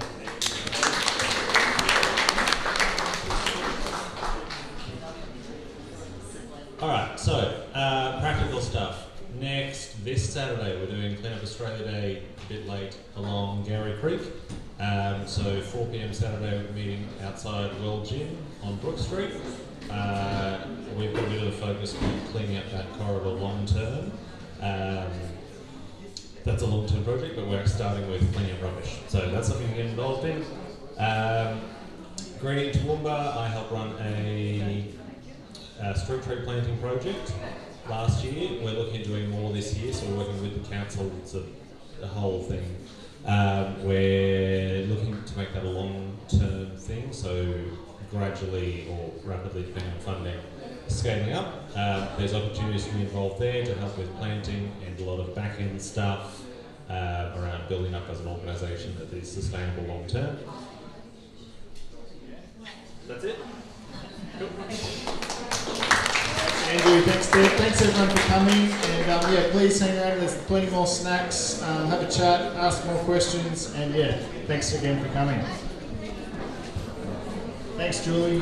Alright, so practical stuff. This Saturday we're doing Clean Up Australia Day, a bit late, along Gary Creek. So 4 p.m. Saturday we're meeting outside Well Gym on Brook Street. We've got a bit of a focus on cleaning up that corridor long term. That's a long-term project, but we're starting with cleaning up rubbish. So that's something to get involved in. Greening Toowoomba, I helped run a street tree planting project last year. We're looking at doing more this year, so we're working with the council. It's a whole thing. We're looking to make that a long-term thing, so gradually or rapidly, depending on funding, scaling up. There's opportunities to be involved there to help with planting and a lot of back-end stuff around building up as an organisation that is sustainable long-term. That's it. Cool. Andrew, thanks Deb. Thanks everyone for coming, and yeah, please hang around. There's plenty more snacks. Have a chat, ask more questions, and yeah, thanks again for coming. Thanks, Julie.